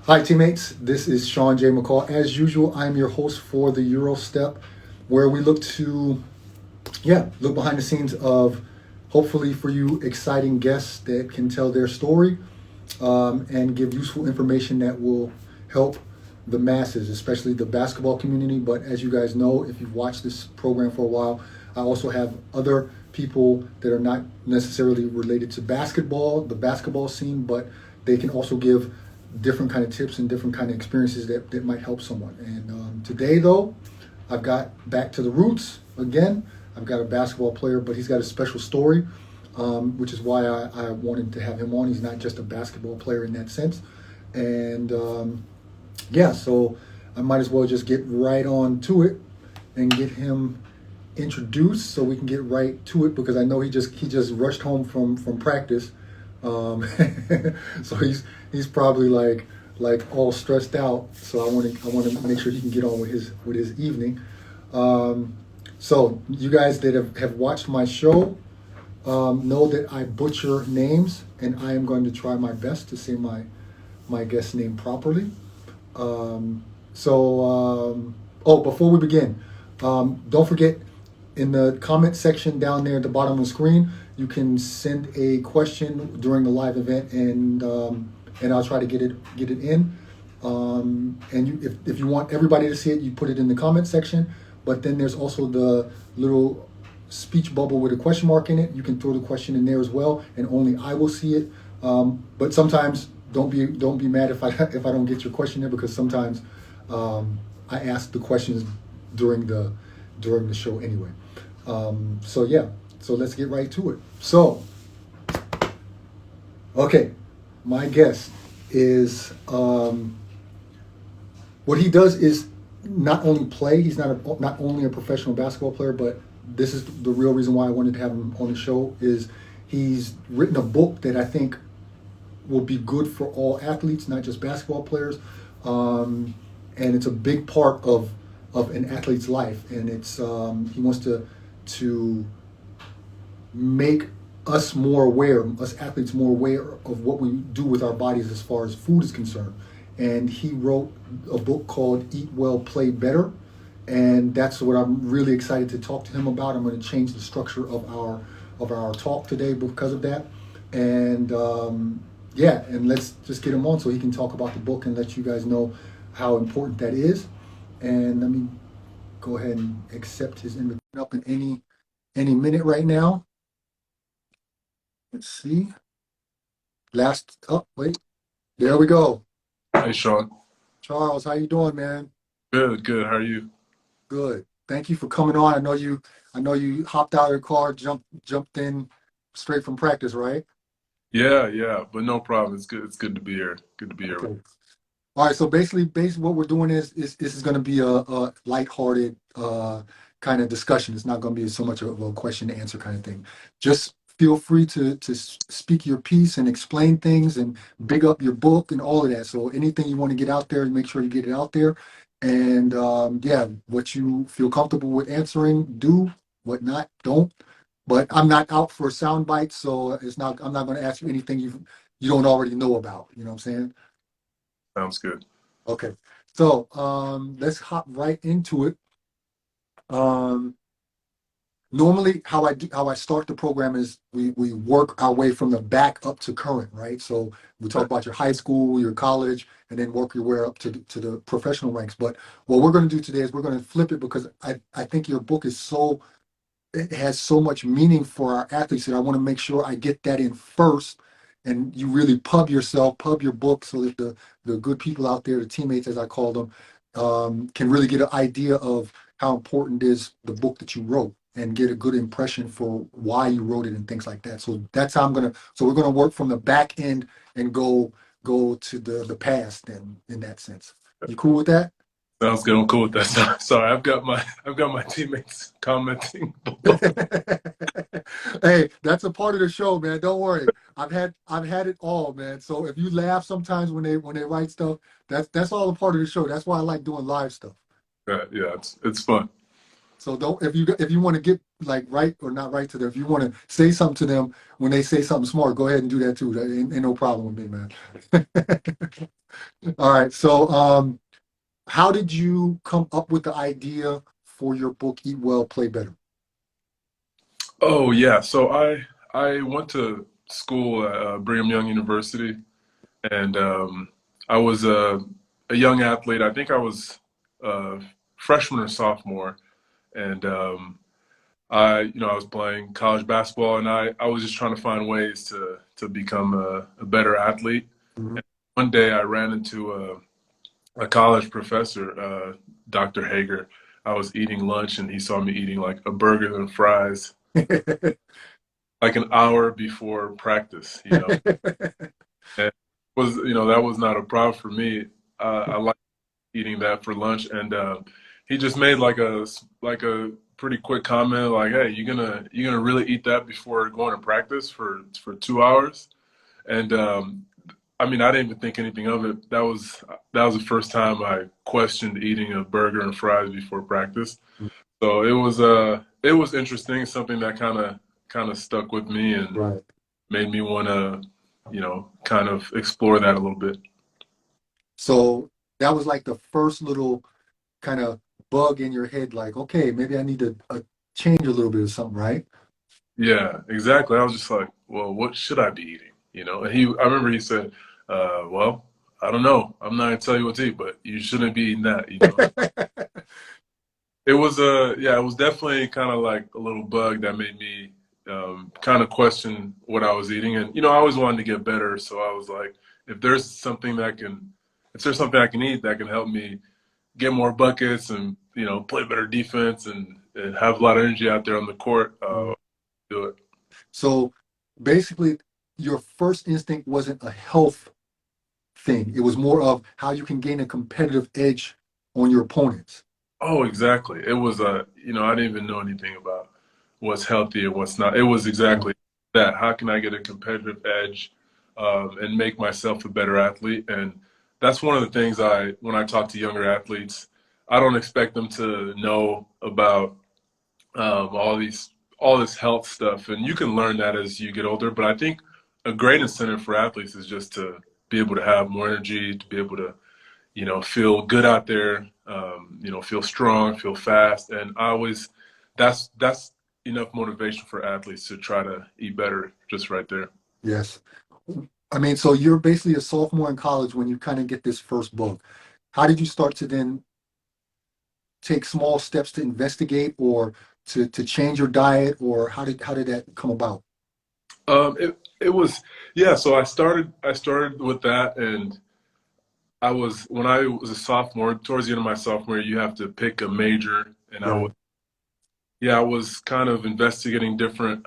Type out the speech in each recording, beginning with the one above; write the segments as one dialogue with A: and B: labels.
A: Hi, teammates. This is Sean J. McCall. As usual, I'm your host for the Eurostep, where we look to, look behind the scenes of hopefully for you exciting guests that can tell their story and give useful information that will help the masses, especially the basketball community. But as you guys know, if you've watched this program for a while, I also have other people that are not necessarily related to basketball, the basketball scene, but they can also give different kind of tips and different kind of experiences that might help someone. And today, though, I've got back to the roots again. I've got a basketball player, but he's got a special story, which is why I wanted to have him on. He's not just a basketball player in that sense. And so I might as well just get right on to it and get him introduced so we can get right to it because I know he just rushed home from practice. Um, so he's probably like all stressed out. So I want to make sure he can get on with his evening. Um, so you guys that have watched my show know that I butcher names, and I am going to try my best to say my guest name properly. Um, before we begin, don't forget in the comment section down there at the bottom of the screen, you can send a question during the live event, and I'll try to get it in. And if you want everybody to see it, you put it in the comment section. But then there's also the little speech bubble with a question mark in it. You can throw the question in there as well, and only I will see it. But sometimes don't be mad if I don't get your question there because sometimes I ask the questions during the show anyway. So let's get right to it. So okay, my guest is what he does is not only play. He's not only a professional basketball player, but this is the real reason why I wanted to have him on the show. Is he's written a book that I think will be good for all athletes, not just basketball players. And it's a big part of an athlete's life. And it's he wants to make us athletes more aware of what we do with our bodies as far as food is concerned. And he wrote a book called Eat Well, Play Better. And that's what I'm really excited to talk to him about. I'm going to change the structure of our talk today because of that. And and let's just get him on so he can talk about the book and let you guys know how important that is. And let me go ahead and accept his invitation up in any minute right now. Let's see. Wait, there we go.
B: Hey, Sean.
A: Charles, how you doing, man?
B: Good, good. How are you?
A: Good. Thank you for coming on. I know you hopped out of your car, jumped in straight from practice, right?
B: Yeah, yeah, but no problem. It's good. It's good to be here. Good to be here.
A: Okay. All right, so basically, what we're doing is this is going to be a lighthearted kind of discussion. It's not going to be so much of a question and answer kind of thing. Just feel free to speak your piece and explain things and big up your book and all of that. So anything you want to get out there, make sure you get it out there. And what you feel comfortable with answering, do. What not, don't. But I'm not out for sound bites, so it's not. I'm not going to ask you anything you don't already know about. You know what I'm saying?
B: Sounds good.
A: Okay, so let's hop right into it. Um, Normally, how I start the program is we work our way from the back up to current, right? So we talk
B: Okay.
A: about your high school, your college, and then work your way up to the professional ranks. But what we're going to do today is we're going to flip it because I think your book is it has so much meaning for our athletes that I want to make sure I get that in first, and you really pub your book, so that the good people out there, the teammates as I call them, can really get an idea of how important is the book that you wrote and get a good impression for why you wrote it and things like that. So that's how I'm gonna. So we're gonna work from the back end and go to the past, and in that sense, you cool with that?
B: Sounds good. I'm cool with that. Sorry, I've got my teammates commenting.
A: Hey, that's a part of the show, man. Don't worry. I've had it all, man. So if you laugh sometimes when they write stuff, that's all a part of the show. That's why I like doing live stuff.
B: Yeah, it's fun.
A: So don't if you want to like write or not write to them. If you want to say something to them when they say something smart, go ahead and do that too. That ain't no problem with me, man. All right. So, how did you come up with the idea for your book, Eat Well, Play Better?
B: Oh yeah. So I went to school at Brigham Young University, and I was a young athlete. I think I was a freshman or sophomore, and I was playing college basketball, and I was just trying to find ways to become a better athlete.
A: Mhm.
B: And one day I ran into a college professor, Dr. Hager. I was eating lunch, and he saw me eating like a burger and fries like an hour before practice. And it that was not a problem for me. I like eating that for lunch, and he just made like a pretty quick comment, like, "Hey, you gonna really eat that before going to practice for 2 hours?" And I mean, I didn't even think anything of it. That was the first time I questioned eating a burger and fries before practice. So it was interesting, something that kind of stuck with me and
A: Right.
B: made me want to kind of explore that a little bit.
A: So that was like the first little kind of bug in your head, like, okay, maybe I need to change a little bit of something, right?
B: Yeah, exactly. I was just like, well, what should I be eating? And I remember he said, well, I don't know. I'm not gonna tell you what to eat, but you shouldn't be eating that. It was definitely kind of like a little bug that made me kind of question what I was eating. And I always wanted to get better, so I was like, if there's something if there's something I can eat that can help me get more buckets and play better defense and have a lot of energy out there on the court, do it.
A: So basically, your first instinct wasn't a health thing. It was more of how you can gain a competitive edge on your opponents.
B: Oh, exactly. It was I didn't even know anything about what's healthy and what's not. It was exactly that. How can I get a competitive edge and make myself a better athlete? And that's one of the things when I talk to younger athletes, I don't expect them to know about all this health stuff. And you can learn that as you get older. But I think a great incentive for athletes is just to be able to have more energy, to be able to feel good out there, feel strong, feel fast. And that's enough motivation for athletes to try to eat better just right there.
A: Yes. I mean, so you're basically a sophomore in college when you kind of get this first bug. How did you start to then take small steps to investigate or to change your diet, or how did that come about?
B: It was, yeah. So I started with that, and when I was a sophomore, towards the end of my sophomore year, you have to pick a major, and
A: Right.
B: I was kind of investigating different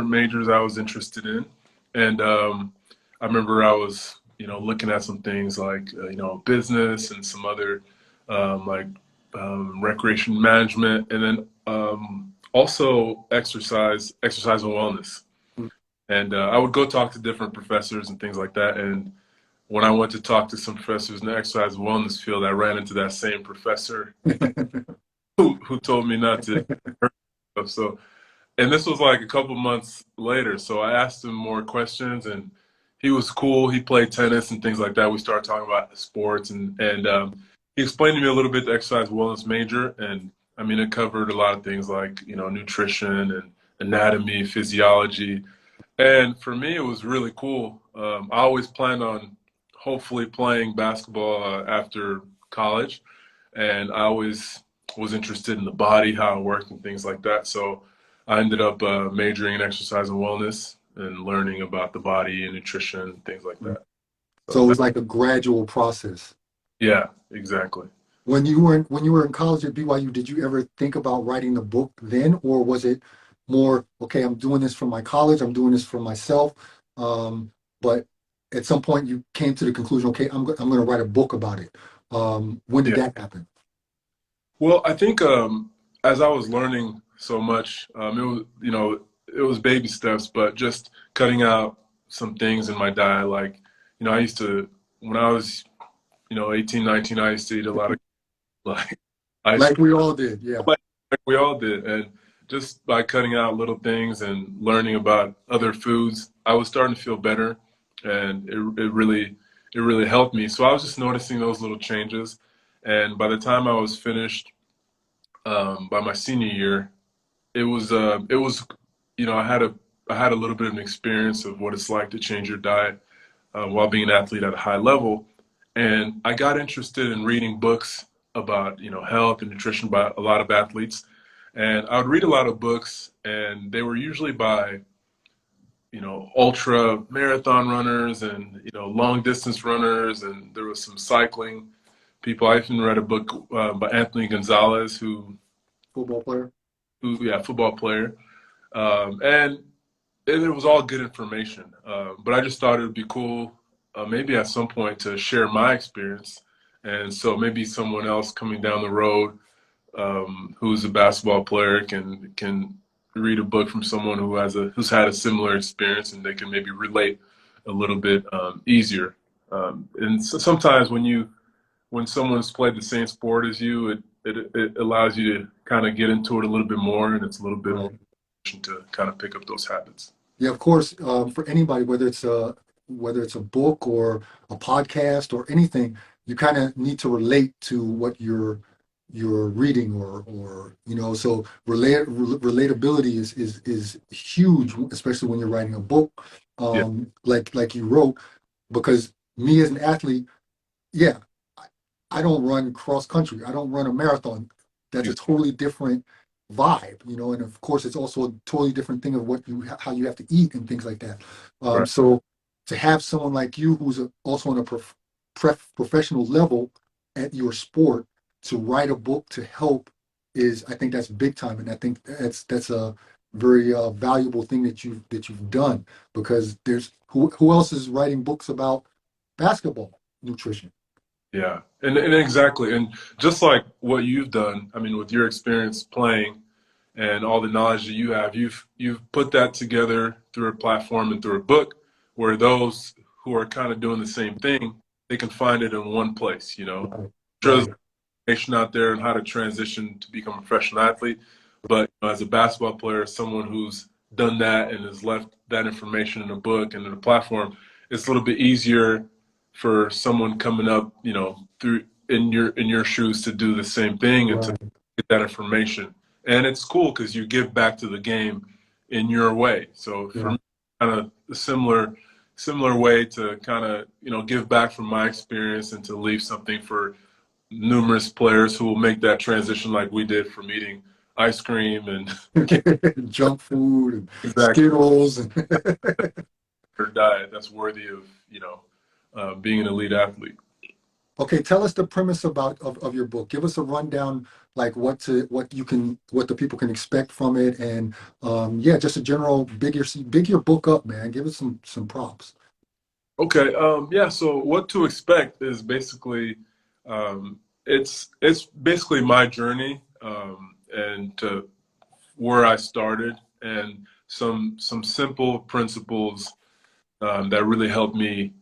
B: majors I was interested in, and I remember I was looking at some things like business and some other like recreation management, and then also exercise and wellness. And I would go talk to different professors and things like that. And when I went to talk to some professors in the exercise and wellness field, I ran into that same professor who told me not to hurt myself. So, and this was like a couple months later. So I asked him more questions, and he was cool. He played tennis and things like that. We started talking about sports, and he explained to me a little bit the exercise wellness major, and I mean it covered a lot of things like nutrition and anatomy, physiology, and for me it was really cool. I always planned on hopefully playing basketball after college, and I always was interested in the body, how it worked, and things like that. So I ended up majoring in exercise and wellness and learning about the body and nutrition and things like that. So
A: So it was like a gradual process.
B: yeah, exactly.
A: When you were in college at BYU, did you ever think about writing a book then, or was it more, okay, I'm doing this for my college, I'm doing this for myself, but at some point you came to the conclusion, okay, I'm going to write a book about it. When did
B: Yeah.
A: that happen?
B: Well, I think as I was learning so much, it was baby steps, but just cutting out some things in my diet. Like, I used to when I was 18, 19, I used to eat a lot of like ice
A: Like
B: cream,
A: we all did, yeah.
B: like we all did, and just by cutting out little things and learning about other foods, I was starting to feel better, and it really helped me. So I was just noticing those little changes, and by the time I was finished, by my senior year, it was, you know, I had a little bit of an experience of what it's like to change your diet while being an athlete at a high level, and I got interested in reading books about, you know, health and nutrition by a lot of athletes. And I would read a lot of books, and they were usually by, you know, ultra marathon runners and, you know, long distance runners, and there was some cycling people. I even read a book by Anthony Gonzalez,
A: Football player.
B: yeah, football player, and it was all good information. But I just thought it would be cool, maybe at some point, to share my experience, and so maybe someone else coming down the road who's a basketball player can read a book from someone who's had a similar experience, and they can maybe relate a little bit easier. And so sometimes when someone's played the same sport as you, it allows you to kind of get into it a little bit more, and it's a little bit more
A: Right.
B: to kind of pick up those habits.
A: Yeah, of course. For anybody, whether it's a book or a podcast or anything, you kind of need to relate to what you're reading, or so relatability is huge, especially when you're writing a book,
B: Yeah,
A: like you wrote. Because me as an athlete, yeah, I don't run cross country. I don't run a marathon. That's
B: yeah,
A: a totally different vibe, and of course, it's also a totally different thing of how you have to eat and things like that.
B: right.
A: So to have someone like you who's also on a professional level at your sport to write a book to help I think that's big time, and I think that's a very valuable thing that you've done, because there's who else is writing books about basketball nutrition?
B: Yeah, and exactly, and just like what you've done, I mean, with your experience playing and all the knowledge that you have, you've put that together through a platform and through a book where those who are kind of doing the same thing, they can find it in one place. You know,
A: Right,
B: sure, there's
A: right,
B: information out there on how to transition to become a professional athlete, but you know, as a basketball player, someone who's done that and has left that information in a book and in a platform, it's a little bit easier for someone coming up, you know, through in your shoes to do the same thing and to
A: right.
B: get that information. And it's cool because you give back to the game in your way. So for
A: Yeah.
B: me, kind of a similar way to kind of, you know, give back from my experience and to leave something for numerous players who will make that transition like we did from eating ice cream and
A: Junk food and
B: exactly
A: Skittles and
B: their diet that's worthy of, you know, being an elite athlete.
A: okay, tell us the premise of your book. Give us a rundown, like what the people can expect from it, and yeah, just a general big your book up, man. Give us some props.
B: Okay, yeah. So what to expect is basically, it's basically my journey, and to where I started, and some simple principles that really helped me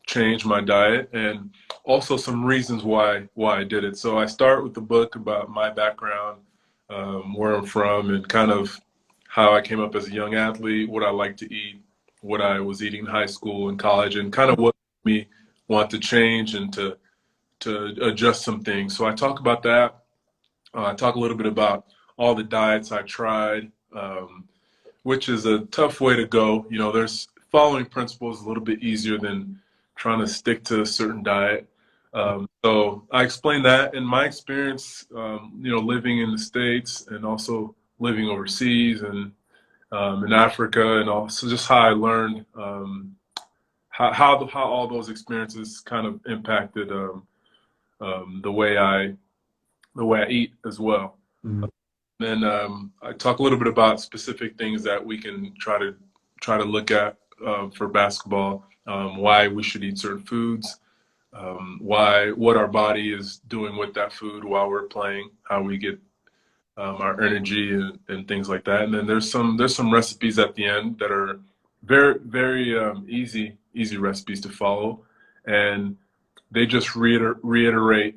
B: change my diet, and also some reasons why I did it. So I start with the book about my background, where I'm from, and kind of how I came up as a young athlete, what I like to eat, what I was eating in high school and college, and kind of what made me want to change and to adjust some things. So I talk about that. I talk a little bit about all the diets I tried, which is a tough way to go. You know, there's following principles a little bit easier than trying to stick to a certain diet. So I explained that in my experience, you know, living in the States and also living overseas and in Africa, and also just how I learned how all those experiences kind of impacted the the way I eat as well.
A: Mm.
B: Then I talk a little bit about specific things that we can try to look at for basketball, why we should eat certain foods, what our body is doing with that food while we're playing, how we get our energy and things like that. And then there's some recipes at the end that are very easy recipes to follow, and they just reiterate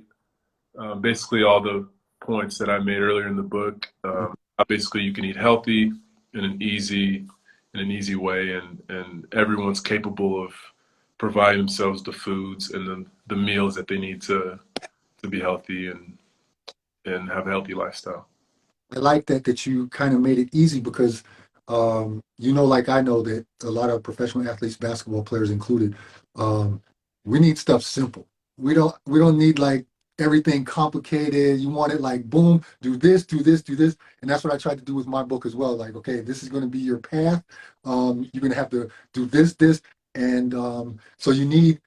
B: basically all the points that I made earlier in the book. how basically you can eat healthy in an easy way, and everyone's capable of providing themselves the foods and the meals that they need to be healthy and have a healthy lifestyle.
A: I like that you kind of made it easy because you know, like I know that a lot of professional athletes, basketball players included, um, we need stuff simple. We don't need like everything complicated. You want it like boom, do this, do this, do this. And that's what I tried to do with my book as well. Like, okay, this is going to be your path. You're going to have to do this. And so you need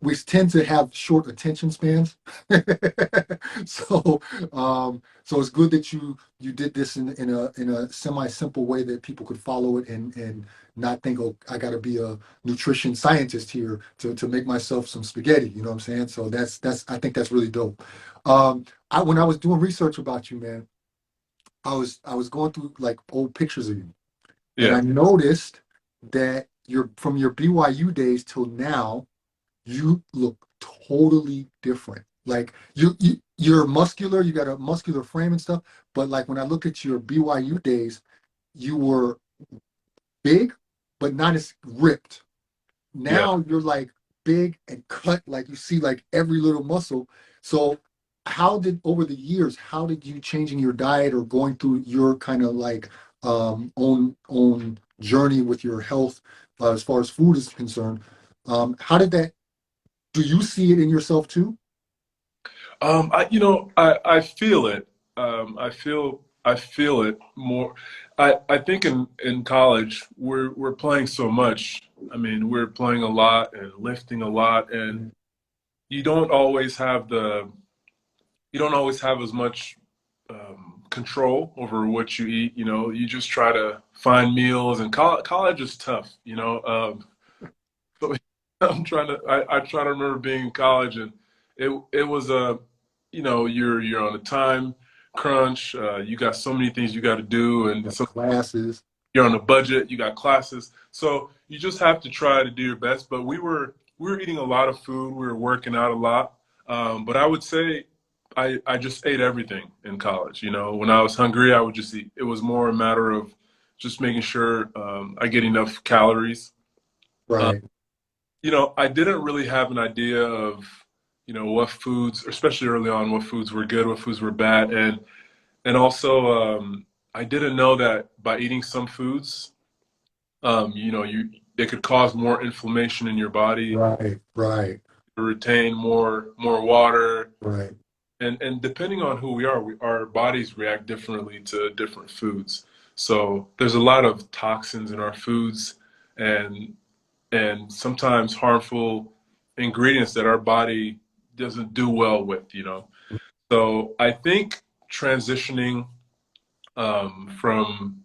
A: we tend to have short attention spans. so so it's good that you did this in a semi simple way that people could follow it and not think, oh, I got to be a nutrition scientist here to make myself some spaghetti. You know what I'm saying? So that's I think that's really dope. When I was doing research about you, man, I was going through like old pictures of you, and
B: Yeah,
A: I noticed that you're from your BYU days till now you look totally different. Like you're muscular, you got a muscular frame and stuff, but like when I look at your BYU days, you were big, but not as ripped.
B: yeah.
A: Now you're like big and cut, like you see like every little muscle. So how did over the years, how did you changing your diet or going through your kind of like own journey with your health as far as food is concerned? How did that do you see it in yourself too?
B: I feel it. I feel it more. I think in college we're playing so much. I mean, we're playing a lot and lifting a lot, and you don't always have the you don't always have as much control over what you eat. You know, you just try to find meals, and college is tough. So I try to remember being in college, and it was a you're on a time crunch. You got so many things you got to do, and
A: Got
B: so
A: classes.
B: you're on a budget. You got classes, so you just have to try to do your best. But we were eating a lot of food. We were working out a lot. But I would say I just ate everything in college. You know, when I was hungry, I would just eat. It was more a matter of just making sure I get enough calories. Um,
A: Right.
B: I didn't really have an idea of, what foods, especially early on, what foods were good, what foods were bad, and also I didn't know that by eating some foods, you it could cause more inflammation in your body,
A: Right. Right.
B: retain more water,
A: Right.
B: and depending on who we are, our bodies react differently to different foods. So there's a lot of toxins in our foods, and and sometimes harmful ingredients that our body doesn't do well with. So I think transitioning from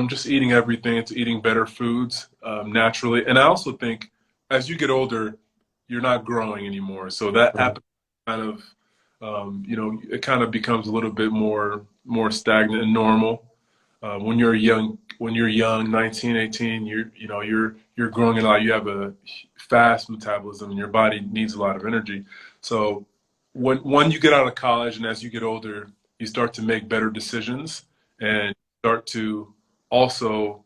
B: just eating everything to eating better foods naturally, and I also think as you get older, you're not growing anymore, so that
A: Right.
B: appetite kind of it kind of becomes a little bit more stagnant and normal. When you're young, 19, 18, you're growing a lot. You have a fast metabolism, and your body needs a lot of energy. So when you get out of college and as you get older, you start to make better decisions and start to also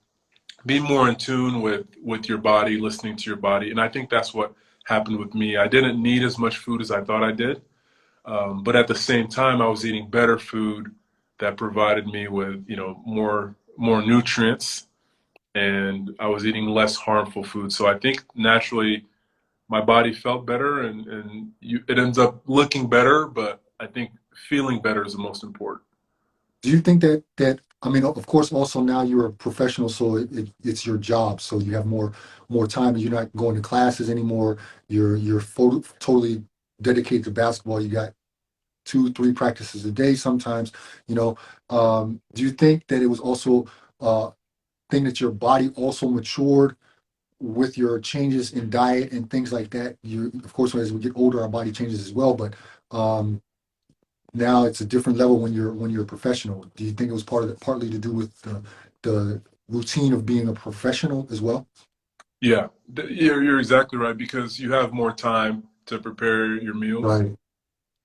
B: be more in tune with your body, listening to your body. And I think that's what happened with me. I didn't need as much food as I thought I did. But at the same time, I was eating better food that provided me with, more nutrients, and I was eating less harmful food. So I think naturally my body felt better, and it ends up looking better. But I think feeling better is the most important.
A: Do you think that I mean, of course, also now you're a professional, so it's your job, so you have more time. You're not going to classes anymore. You're totally dedicated to basketball. You got two, three practices a day sometimes. You know, do you think that it was also thing that your body also matured with your changes in diet and things like that? You, of course, as we get older, our body changes as well, but um, now it's a different level when you're a professional. Do you think it was partly to do with the routine of being a professional as well?
B: Yeah, you're exactly right because you have more time to prepare your meals.
A: Right.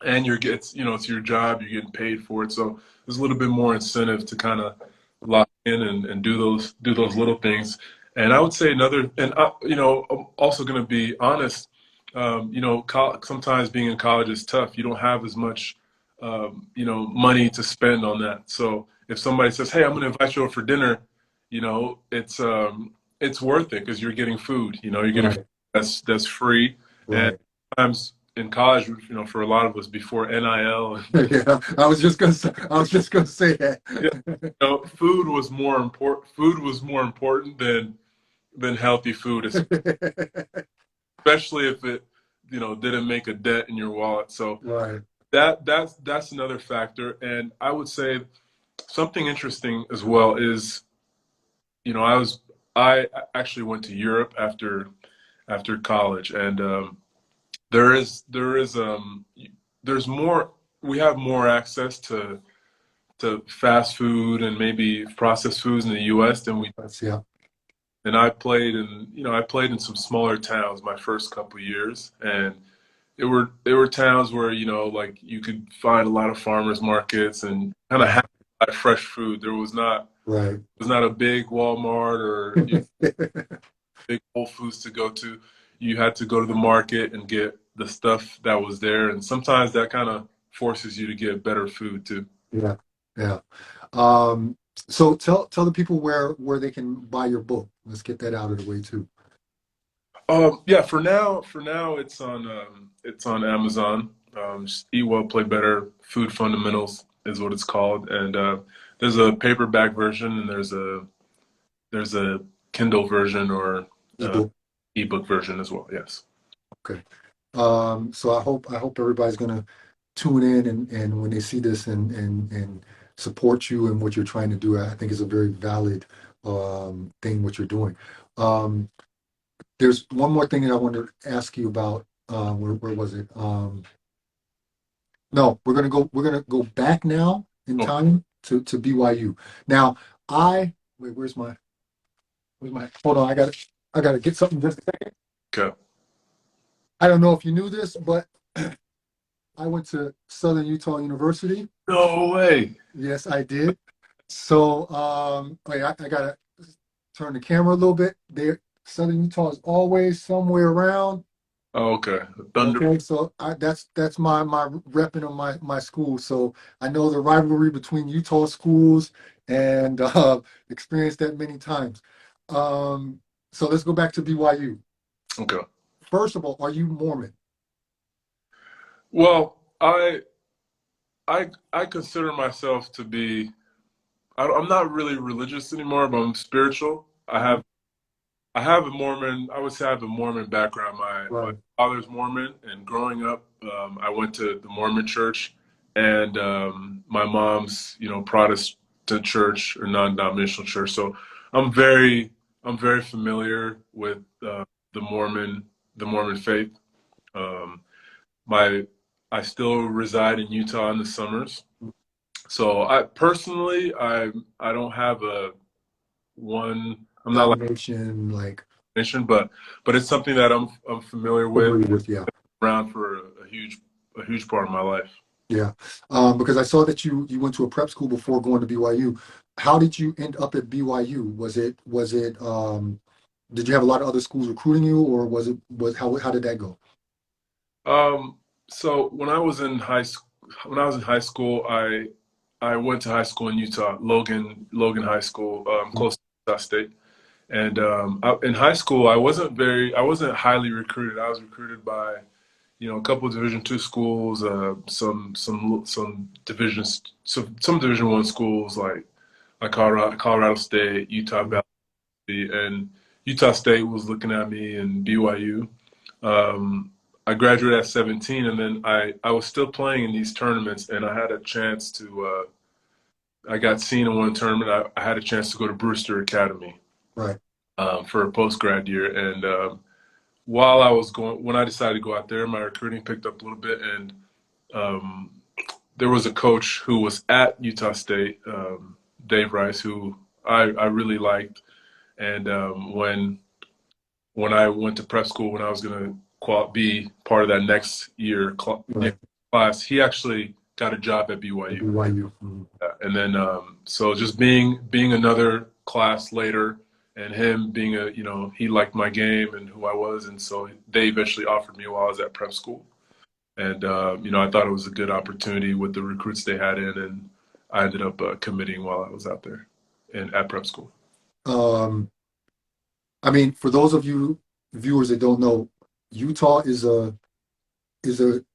B: and it's your job, you're getting paid for it. So there's a little bit more incentive to kind of lock in and do those little things. And I would say I'm also going to be honest. Sometimes being in college is tough. You don't have as much, money to spend on that. So if somebody says, "Hey, I'm going to invite you over for dinner," it's worth it because you're getting food. You're getting food
A: Right.
B: that's free. And
A: Right.
B: sometimes in college, for a lot of us before NIL,
A: Yeah. I was just gonna say
B: yeah,
A: that.
B: food was more important. Food was more important than healthy food, especially if it, didn't make a dent in your wallet. So
A: Right.
B: that's another factor. And I would say something interesting as well is, I actually went to Europe after college, and there's more. We have more access to fast food and maybe processed foods in the U.S. than we.
A: Yeah.
B: And I played in some smaller towns my first couple of years, and there were towns where like you could find a lot of farmers markets and kind of
A: Right.
B: have a lot of fresh food.
A: Right.
B: There was not a big Walmart or big Whole Foods to go to. You had to go to the market and get the stuff that was there, and sometimes that kind of forces you to get better food too.
A: Yeah. Yeah. Um, so tell the people where they can buy your book. Let's get that out of the way too.
B: Yeah, for now it's on Amazon. Just Eat Well, Play Better, Food Fundamentals is what it's called, and there's a paperback version and there's a Kindle version or uh,
A: Ebook.
B: ebook version as well. Yes.
A: Okay. So I hope everybody's gonna tune in and when they see this and support you and what you're trying to do. I think it's a very valid thing what you're doing. Um, there's one more thing that I wanted to ask you about. Where was it? No, we're gonna go back now in
B: Oh,
A: time to BYU. Now I wait. Where's my? Hold on. I gotta get something just a second.
B: okay.
A: I don't know if you knew this, but I went to Southern Utah University.
B: No way.
A: Yes, I did. So, wait, I gotta turn the camera a little bit. There, Southern Utah is always somewhere around.
B: Oh, okay. Thunder.
A: Okay, so that's my repping of my school. So I know the rivalry between Utah schools and experienced that many times. Um, so let's go back to BYU.
B: Okay.
A: First of all, are you Mormon?
B: Well, I consider myself to be. I'm not really religious anymore, but I'm spiritual. I have a Mormon. I would say I have a Mormon background. My
A: Right.
B: father's Mormon, and growing up, I went to the Mormon church, and my mom's, Protestant church or non-denominational church. So I'm very, I'm very familiar with the Mormon, the Mormon faith. Um, my, I still reside in Utah in the summers. So I personally, I don't have a one. I'm not like
A: Domination, like
B: mission, but it's something that I'm familiar with,
A: agree with, yeah.
B: around for a huge part of my life.
A: Yeah, because I saw that you went to a prep school before going to BYU. How did you end up at BYU? Did you have a lot of other schools recruiting you, or was how did that go?
B: So when I was in high school, I went to high school in Utah, Logan High School, close to Utah State. And in high school, I wasn't highly recruited. I was recruited by, a couple of Division II schools, some some Division I schools like Colorado State, Utah Valley, and Utah State was looking at me, and BYU. I graduated at 17, and then I was still playing in these tournaments, and I had a chance to. I got seen in one tournament. I had a chance to go to Brewster Academy
A: Right,
B: for a post grad year, and while I was going, when I decided to go out there, my recruiting picked up a little bit, and um, there was a coach who was at Utah State, Dave Rice, who I really liked, and when I went to prep school, when I was going to be part of that next year,
A: right,
B: class, he actually got a job at BYU.
A: BYU.
B: And then so just being another class later, and him being he liked my game and who I was, and so they eventually offered me while I was at prep school. And I thought it was a good opportunity with the recruits they had in, and I ended up committing while I was out there and at prep school.
A: I mean, for those of you viewers that don't know, Utah is a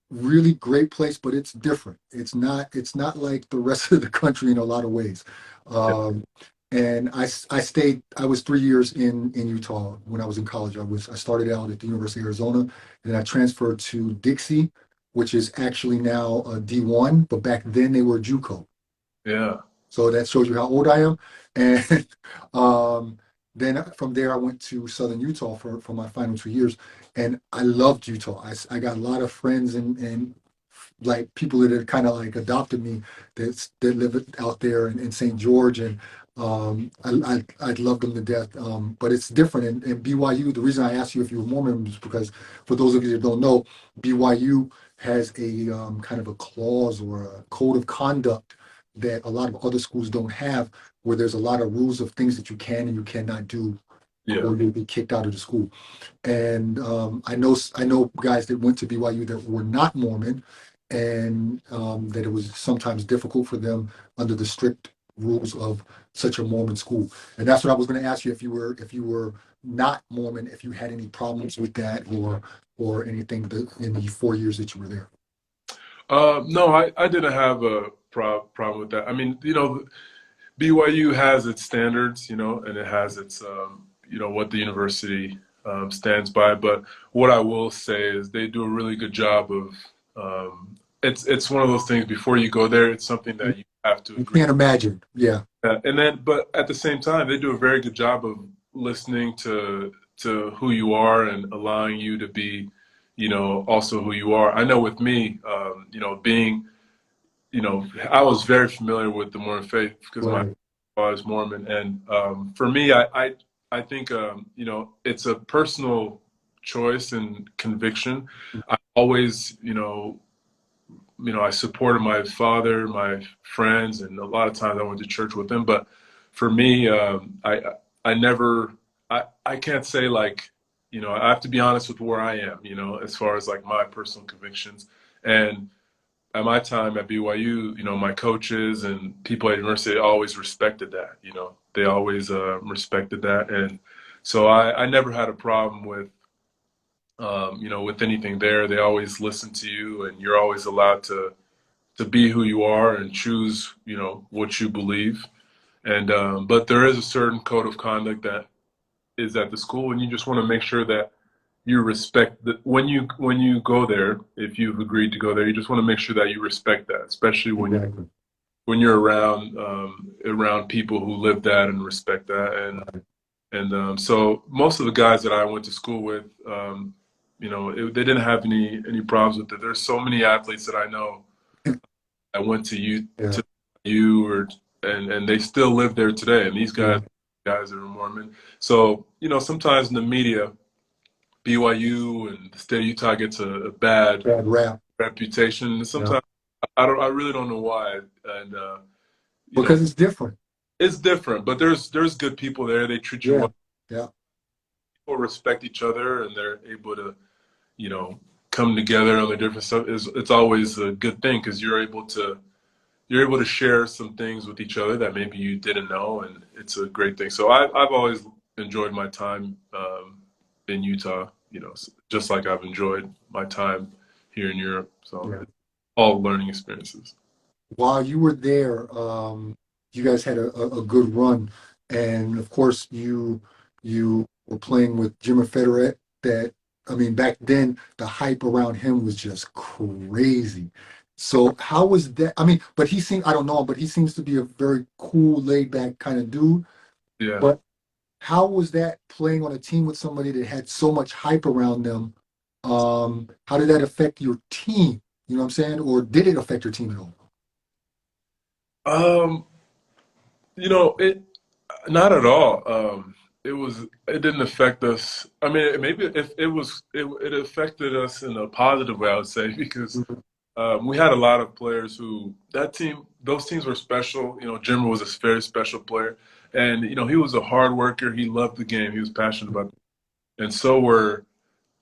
A: really great place, but it's different. It's not like the rest of the country in a lot of ways. Um, and I was 3 years in Utah when I was in college. I started out at the University of Arizona, and then I transferred to Dixie, which is actually now a D1, but back then they were JUCO.
B: Yeah.
A: So that shows you how old I am. And then from there, I went to Southern Utah for my final 2 years, and I loved Utah. I got a lot of friends and like people that had kind of like adopted me that live out there in St. George, and I loved them to death. But it's different. And BYU, the reason I asked you if you were Mormon is because for those of you that don't know, BYU has a kind of a clause or a code of conduct that a lot of other schools don't have, where there's a lot of rules of things that you can and you cannot do, or you'll be kicked out of the school. And I know guys that went to BYU that were not Mormon, and that it was sometimes difficult for them under the strict rules of such a Mormon school. And that's what I was going to ask you, if you were not Mormon, if you had any problems with that, or anything in the 4 years that you were there.
B: No, I didn't have a problem with that. I mean, BYU has its standards, and it has its, what the university stands by. But what I will say is they do a really good job of, it's one of those things, before you go there, it's something that you have to
A: You
B: agree.
A: can't imagine. Yeah.
B: But at the same time, they do a very good job of listening to who you are and allowing you to be, also who you are. I know with me, being, I was very familiar with the Mormon faith because my
A: Right.
B: father is Mormon, and for me, I think it's a personal choice and conviction. I always, I supported my father, my friends, and a lot of times I went to church with them. But for me, I never, I can't say like, I have to be honest with where I am, as far as like my personal convictions. And at my time at BYU, my coaches and people at university always respected that. They always respected that, and so I never had a problem with anything there. They always listen to you, and you're always allowed to be who you are and choose, what you believe. And but there is a certain code of conduct that is at the school, and you just want to make sure that you respect that when you go there. If you've agreed to go there, you just want to make sure that you respect that, especially
A: Exactly.
B: when you're around people who live that and respect that. And so most of the guys that I went to school with, they didn't have any problems with it. There's so many athletes that I know I went to
A: Yeah.
B: you and they still live there today. And these
A: Yeah.
B: guys are Mormon. So, sometimes in the media, BYU and the state of Utah gets a bad
A: Bad rap.
B: reputation.
A: Yeah.
B: Sometimes I really don't know why. And
A: Because it's different.
B: it's different, but there's good people there. They treat you
A: Yeah.
B: well.
A: Yeah.
B: People respect each other, and they're able to, you know, come together on the different stuff. It's always a good thing because you're able to share some things with each other that maybe you didn't know, and it's a great thing. So I've always enjoyed my time in Utah, just like I've enjoyed my time here in Europe. So
A: Yeah.
B: it's all learning experiences.
A: While you were there, you guys had a good run, and of course you were playing with Jimmy Federer. That I mean, back then the hype around him was just crazy. So how was that? I mean, but he seemed I don't know him, but he seems to be a very cool, laid back kind of dude.
B: Yeah.
A: But how was that playing on a team with somebody that had so much hype around them? How did that affect your team? You know what I'm saying? Or did it affect your team at all?
B: Um, it not at all. It didn't affect us. I mean, maybe if it affected us in a positive way, I would say, because We had a lot of players those teams were special. Jimmer was a very special player. And, he was a hard worker. He loved the game. He was passionate about it. And so were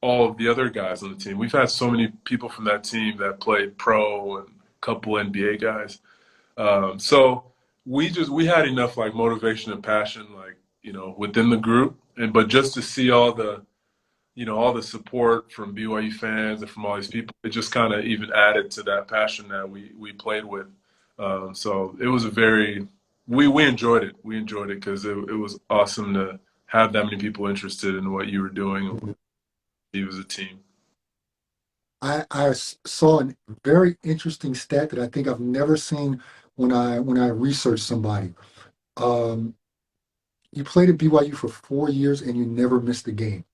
B: all of the other guys on the team. We've had so many people from that team that played pro and a couple NBA guys. So we had enough like motivation and passion, like, within the group. But just to see all the support from BYU fans and from all these people, it just kind of even added to that passion that we played with. So it was we enjoyed it. We enjoyed it because it was awesome to have that many people interested in what you were doing and what you as a team.
A: I saw a very interesting stat that I think I've never seen when I researched somebody. Um, you played at BYU for 4 years and you never missed a game.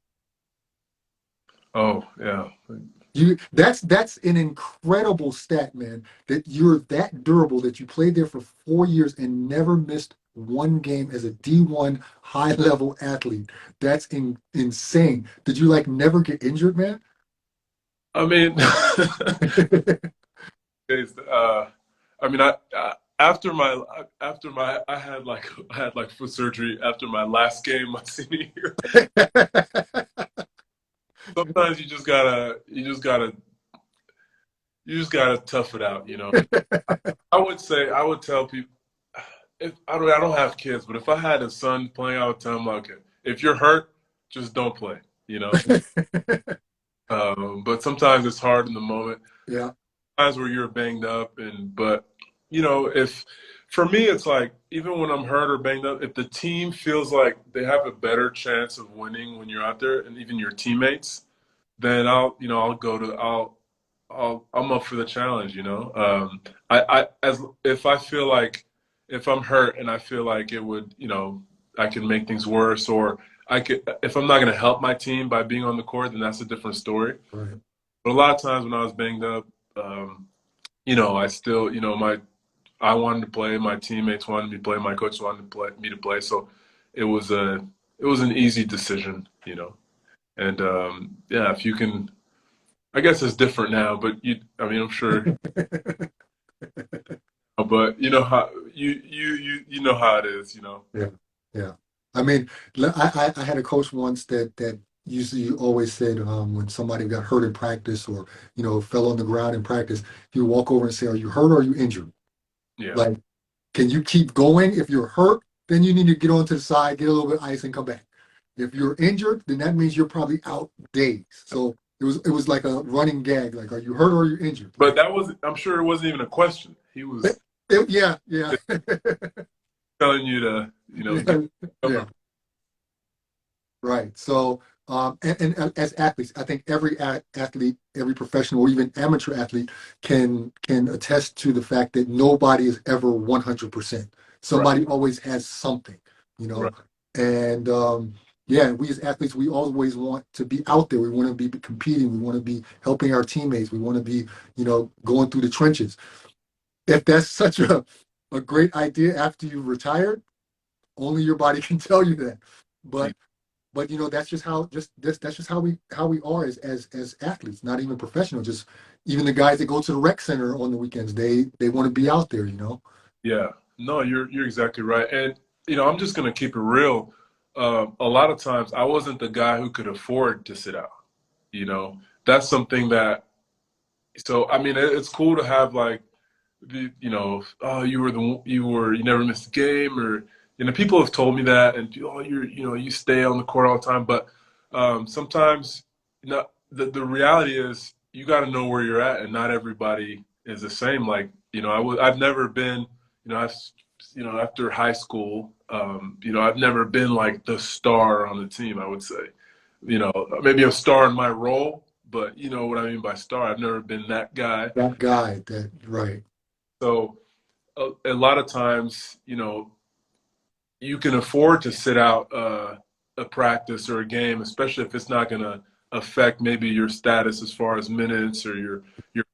B: Oh, yeah.
A: That's an incredible stat, man. That you're that durable that you played there for 4 years and never missed one game as a D1 high level athlete. That's insane. Did you like never get injured, man?
B: I mean, it's, I mean, I had like foot surgery after my last game my senior year. Sometimes you just gotta tough it out. I would tell people, if I don't have kids, but if I had a son playing, I would tell him like, okay, if you're hurt, just don't play. You know. But sometimes it's hard in the moment.
A: Yeah,
B: Times where you're banged up, but if for me it's like even when I'm hurt or banged up, if the team feels like they have a better chance of winning when you're out there, and even your teammates, then I'll go to I'm up for the challenge. As if I feel like if I'm hurt and I feel like it would, I can make things worse, or I could if I'm not going to help my team by being on the court, then that's a different story.
A: right.
B: But a lot of times when I was banged up, I still, I wanted to play, my teammates wanted me to play, my coach wanted me to play, so it was an easy decision. And yeah, if you can, I guess it's different now, but I'm sure, but you know how you know how it is.
A: Yeah, yeah. I mean, I had a coach once that usually always said when somebody got hurt in practice or fell on the ground in practice, he would walk over and say, "Are you hurt or are you injured?
B: Yeah,
A: Like, can you keep going? If you're hurt, then you need to get onto the side, get a little bit of ice, and come back. If you're injured, then that means you're probably out days." So it was like a running gag, like, "Are you hurt or are you injured?"
B: but I'm sure it wasn't even a question. He was
A: Yeah, yeah,
B: telling you to,
A: yeah,
B: cover.
A: yeah. Right. So, and as athletes, I think every athlete, every professional, or even amateur athlete can attest to the fact that nobody is ever 100%.
B: Right,
A: Somebody always has something, you
B: right,
A: know. And yeah, we as athletes, we always want to be out there. We want to be competing. We want to be helping our teammates. We want to be, going through the trenches. If that's such a great idea after you've retired, only your body can tell you that. But that's just that's just how we are as athletes, not even professional, just even the guys that go to the rec center on the weekends, they want to be out there.
B: yeah. No, you're exactly right, and I'm just gonna keep it real. A lot of times, I wasn't the guy who could afford to sit out. That's something that. So I mean, it's cool to have like oh, you never missed a game, or people have told me that, and oh, you stay on the court all the time, but sometimes the reality is you got to know where you're at, and not everybody is the same. Like I've never been I've after high school, I've never been like the star on the team. I would say maybe a star in my role, but you know what I mean by star. I've never been that guy.
A: That guy, that right.
B: So a lot of times, you can afford to sit out a practice or a game, especially if it's not going to affect maybe your status as far as minutes or your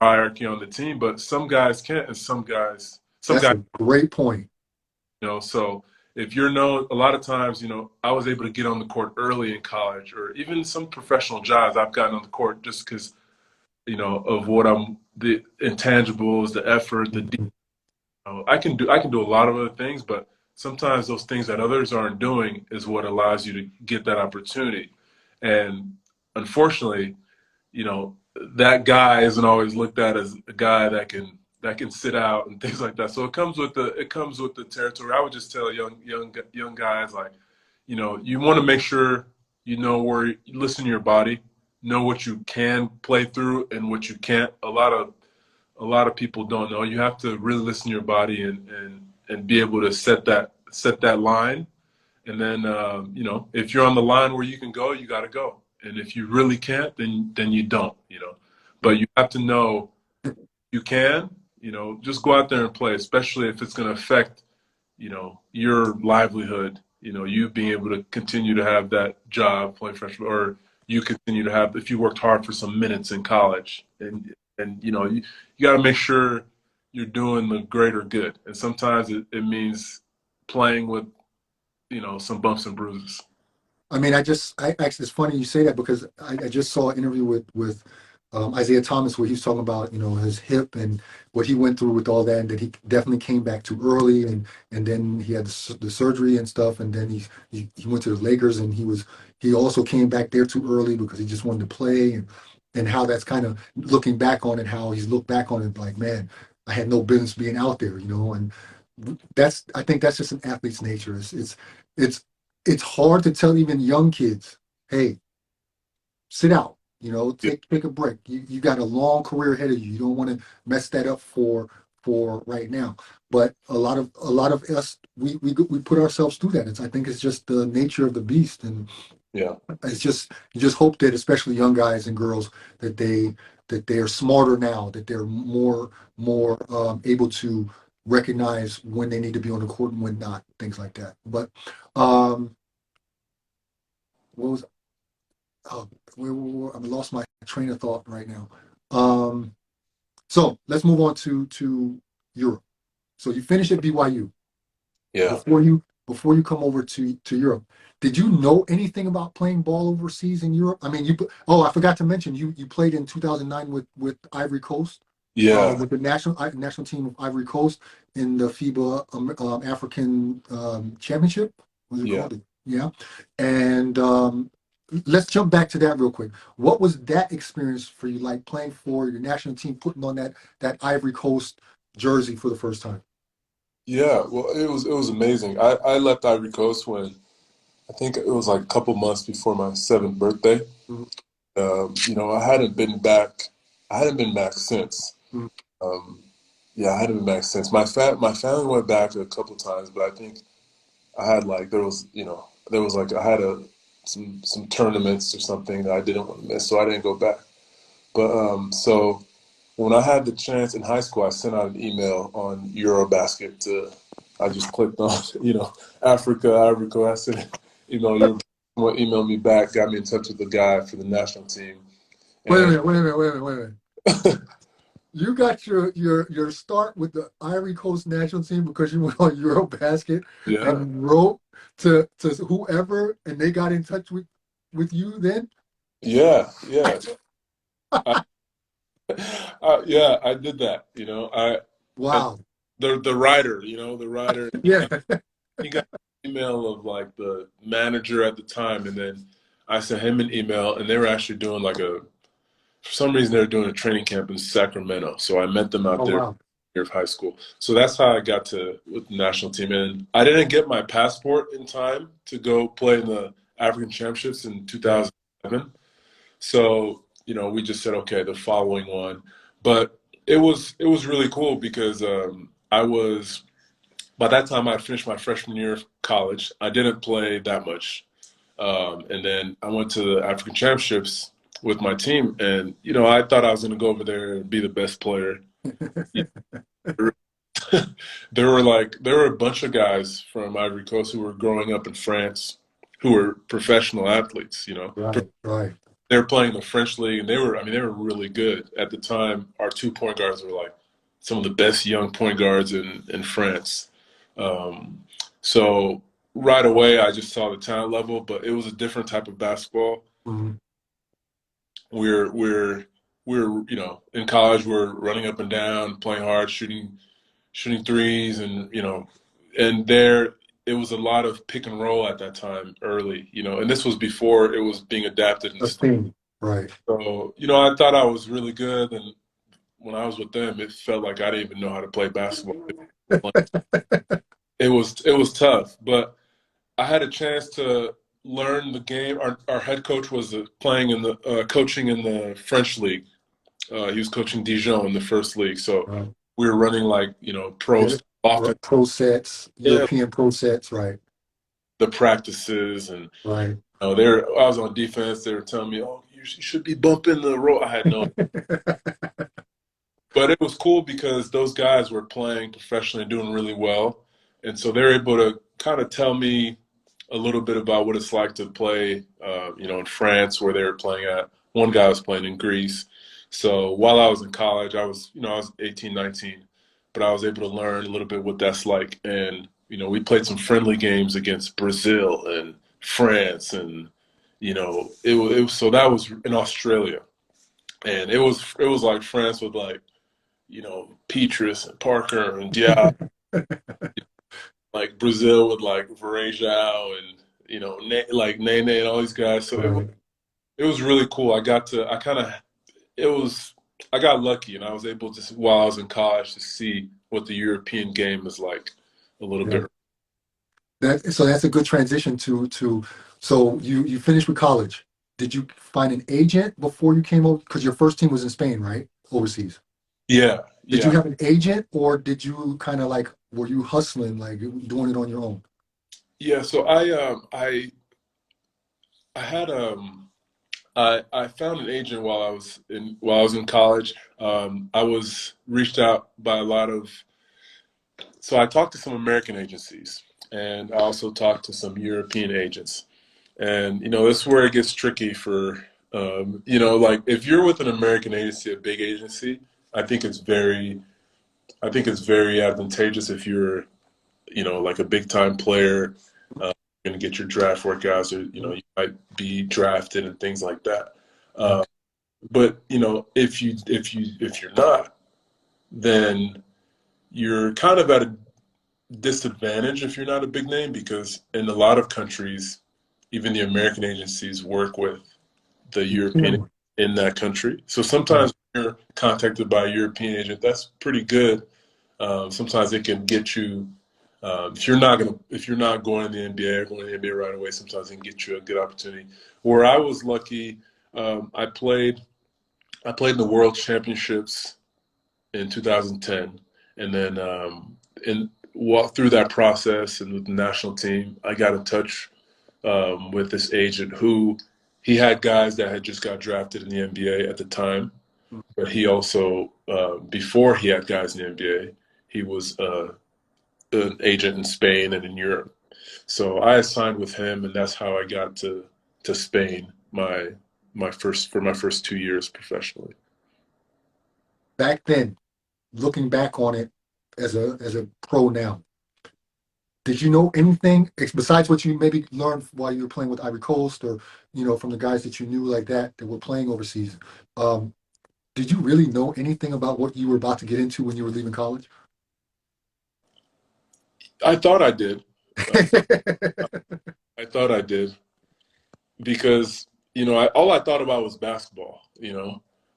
B: hierarchy on the team. But some guys can't, and some
A: That's
B: guys,
A: a great point.
B: So if you're known, a lot of times, I was able to get on the court early in college, or even some professional jobs I've gotten on the court just because of what the intangibles, the effort,
A: Mhm.
B: I can do a lot of other things, but sometimes those things that others aren't doing is what allows you to get that opportunity. And unfortunately, you know, that guy isn't always looked at as a guy that can sit out and things like that. So it comes with the territory. I would just tell young guys, like, you want to make sure you know where you listen to your body, know what you can play through and what you can't. A lot of people don't know. You have to really listen to your body and be able to set that line. And then if you're on the line where you can go, you got to go. And if you really can't, then you don't. But you have to know you can. Just go out there and play, especially if it's going to affect your livelihood. You being able to continue to have that job, play freshman, or you continue to have if you worked hard for some minutes in college, and you got to make sure you're doing the greater good. And sometimes it means playing with some bumps and bruises.
A: I mean, I actually, it's funny you say that because I just saw an interview with Isaiah Thomas where he was talking about his hip and what he went through with all that, and that he definitely came back too early, and then he had the surgery and stuff, and then he went to the Lakers, and he also came back there too early because he just wanted to play, and how that's kind of looking back on it, how he's looked back on it like, man, I had no business being out there, and I think that's just an athlete's nature. It's it's hard to tell even young kids, hey, sit out,
B: Yeah,
A: take a break. You got a long career ahead of you. You don't want to mess that up for right now. But a lot of us we put ourselves through that. I think it's just the nature of the beast, and
B: yeah,
A: it's just you just hope that especially young guys and girls that they are smarter now, that they're more able to recognize when they need to be on the court and when not, things like that. But um, what was oh, I lost my train of thought right now. Um, so let's move on to Europe. So you finished at BYU
B: yeah,
A: before you come over to Europe. Did you know anything about playing ball overseas in Europe? I mean, I forgot to mention you played in 2009 with Ivory Coast,
B: yeah,
A: with the national team of Ivory Coast in the FIBA African Championship. Was it
B: yeah.
A: called? Yeah, and let's jump back to that real quick. What was that experience for you like playing for your national team, putting on that Ivory Coast jersey for the first time?
B: Yeah, well, it was amazing. I left Ivory Coast when I think it was like a couple months before my seventh birthday.
A: Mhm,
B: I hadn't been back. I hadn't been back since.
A: mhm.
B: Um, yeah, I hadn't been back since. My family went back a couple times, but I think I had like there was like I had some tournaments or something that I didn't want to miss, so I didn't go back. But so when I had the chance in high school, I sent out an email on Eurobasket to. I just clicked on Africa, Ivory Coast. I said, someone emailed me back, got me in touch with the guy for the national team,
A: Wait a
B: and
A: minute, wait a minute, wait a minute, wait a minute. You got your start with the Ivory Coast national team because you went on Eurobasket
B: yeah,
A: and wrote to whoever, and they got in touch with you then.
B: yeah, yeah, I, yeah. I did that. And
A: Wow.
B: the writer, the writer.
A: Yeah.
B: He got an email of like the manager at the time, and then I sent him an email, and they were actually doing for some reason they were doing a training camp in Sacramento. So I met them out
A: Oh
B: there
A: wow.
B: of high school. So that's how I got to with the national team. And I didn't get my passport in time to go play in the African Championships in
A: Right.
B: 2007. So, we just said, okay, the following one. But it was really cool because I was by that time I finished my freshman year of college. I didn't play that much. And then I went to the African Championships with my team, and I thought I was going to go over there and be the best player. There were a bunch of guys from Ivory Coast who were growing up in France who were professional athletes.
A: Right. Right.
B: They were playing the French league, and they were really good at the time. Our two point guards were like some of the best young point guards in France. Um, so right away, I just saw the talent level, but it was a different type of basketball.
A: Mhm.
B: We're we were, in college, we were running up and down, playing hard, shooting threes, and and there it was a lot of pick and roll at that time early, and this was before it was being adapted in the
A: A
B: States.
A: thing, right?
B: So, I thought I was really good, and when I was with them, it felt like I didn't even know how to play basketball. It was tough, but I had a chance to learn the game. Our head coach was playing in the coaching in the French league. He was coaching Dijon in the first league, so
A: Right.
B: we were running like pro
A: Yeah.
B: stuff often.
A: Right. Pro sets,
B: Yeah,
A: European pro sets, right?
B: the practices and
A: Right.
B: I was on defense. They were telling me, "Oh, you should be bumping the roll." I had no, but it was cool because those guys were playing professionally and doing really well, and so they're able to kind of tell me a little bit about what it's like to play, in France where they were playing at. One guy was playing in Greece. So while I was in college, I was 18, 19, but I was able to learn a little bit what that's like. And, we played some friendly games against Brazil and France. And, so that was in Australia. And it was like France with like, Petrus and Parker and Diaz, like Brazil with like Varejao and like Nene and all these guys. So
A: Right.
B: it was really cool. I kind of it was I got lucky and I was able to while I was in college to see what the European game is like a little
A: Yeah.
B: bit.
A: So that's a good transition so you finished with college. Did you find an agent before you came over? Because your first team was in Spain, right? Overseas.
B: Yeah,
A: Did you
B: yeah,
A: have an agent or did you kind of like were you hustling, like doing it on your own?
B: yeah. So I had I found an agent while I was in college. I was reached out by a lot of so I talked to some American agencies and I also talked to some European agents. And this is where it gets tricky for like if you're with an American agency, a big agency, I think it's very I think it's very advantageous if you're like a big time player, going to get your draft workouts, or you might be drafted and things like that.
A: Yeah.
B: Uh, but if you're not, then you're kind of at a disadvantage if you're not a big name because in a lot of countries, even the American agencies work with the European
A: Yeah.
B: in that country. So
A: Right.
B: sometimes when you're contacted by a European agent, that's pretty good. Sometimes it can get you if you're not going to the NBA or going to the NBA right away. Sometimes it can get you a good opportunity. Where I was lucky, I played in the World Championships in 2010, and then and walked through that process and with the national team, I got in touch with this agent who he had guys that had just got drafted in the NBA at the time, but he also before he had guys in the NBA, he was an agent in Spain and in Europe. So I signed with him, and that's how I got to Spain my first 2 years professionally.
A: Back then, looking back on it as a pro now, did you know anything besides what you maybe learned while you were playing with Ivory Coast or from the guys that you knew like that were playing overseas? Um, did you really know anything about what you were about to get into when you were leaving college?
B: I thought I did. Uh, I thought I did because all I thought about was basketball.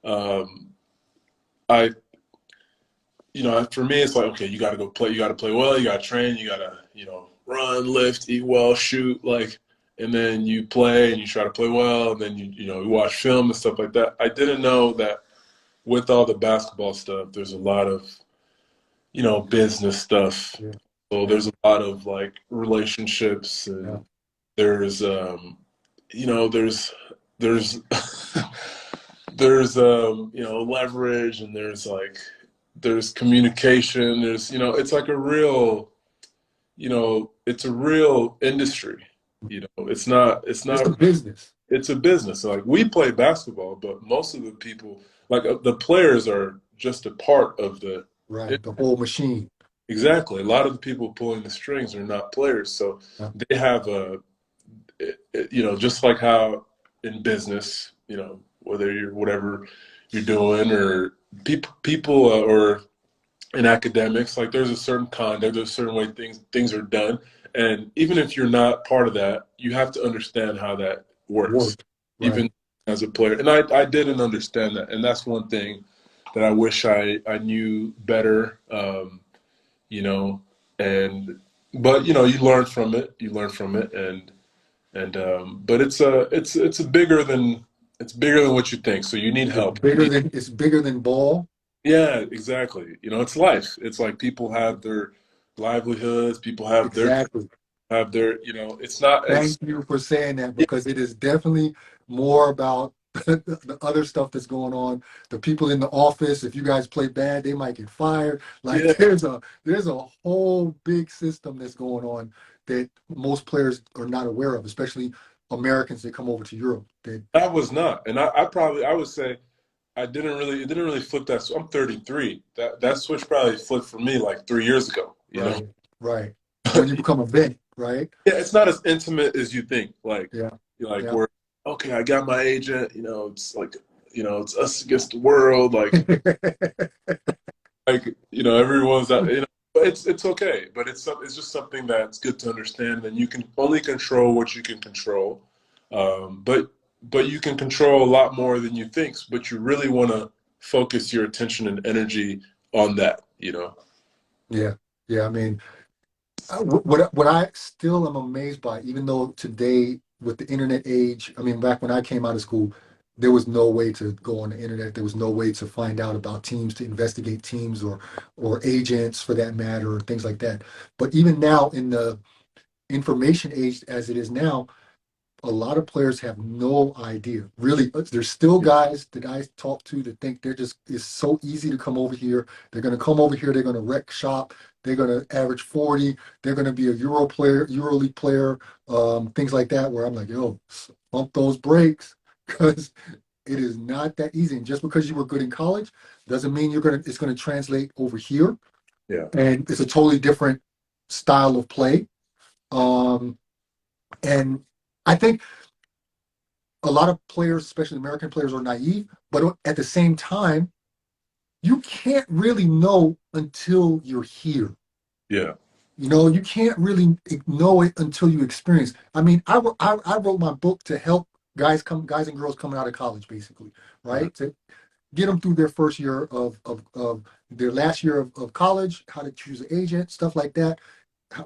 B: Um, I for me it's like okay, you got to go play, you got to play well, you got to train, you got to run, lift, eat well, shoot like, and then you play and you try to play well, and then you watch film and stuff like that. I didn't know that with all the basketball stuff, there's a lot of business stuff.
A: Yeah,
B: So
A: yeah,
B: there's a lot of like relationships
A: yeah.
B: and there's there's there's leverage and there's communication, there's it's like a real it's a real industry. It's not
A: It's a business,
B: it's a business. Like we play basketball, but most of the people like the players are just a part of the
A: right? The whole machine.
B: exactly. A lot of the people pulling the strings are not players, so
A: Yeah,
B: they have just like how in business, whether you're whatever you're doing, or people or in academics, like there's a certain conduct, there's a certain way things are done, and even if you're not part of that, you have to understand how that works,
A: Work.
B: even
A: Right.
B: as a player. And I didn't understand that, and that's one thing that I wish I knew better. You know, and but you learn from it, and but it's a bigger than what you think. So you need help.
A: It's bigger than ball.
B: Yeah, exactly. It's life. It's like people have their livelihoods, people have
A: Exactly.
B: it's not as
A: Thank you for saying that
B: yeah,
A: because it is definitely more about the other stuff that's going on. The people in the office, if you guys play bad, they might get fired. Like
B: yeah,
A: there's a whole big system that's going on that most players are not aware of, especially Americans that come over to Europe. That
B: I was not. And I would say it didn't really flip that. So I'm 33. That switch probably flipped for me like 3 years ago, you know?
A: right, right. When you become a vet, right?
B: Yeah, it's not as intimate as you think. Like,
A: Yeah,
B: you're like,
A: yeah.
B: we're okay. I got my agent. It's like, it's us against the world. Everyone's out. But it's okay. But it's just something that's good to understand. And you can only control what you can control. But you can control a lot more than you think. But you really want to focus your attention and energy on that.
A: Yeah, yeah. I mean, what I still am amazed by, even though today with the internet age, I mean, back when I came out of school, there was no way to go on the internet. There was no way to find out about teams, to investigate teams or agents for that matter, or things like that. But even now, in the information age as it is now, a lot of players have no idea. Really, there's still guys that I talk to that think it's so easy to come over here. They're going to come over here. They're going to wreck shop. They're going to average 40. They're going to be a Euro player, EuroLeague player, things like that. Where I'm like, yo, bump those brakes because it is not that easy. And just because you were good in college doesn't mean it's going to translate over here.
B: Yeah.
A: And it's a totally different style of play. Um, and I think a lot of players, especially American players, are naive, but at the same time, you can't really know until you're here.
B: Yeah.
A: You can't really know it until you experience. I mean, I wrote my book to help guys and girls coming out of college, basically,
B: Mhm.
A: right? To get them through their first year of their last year of college, how to choose an agent, stuff like that,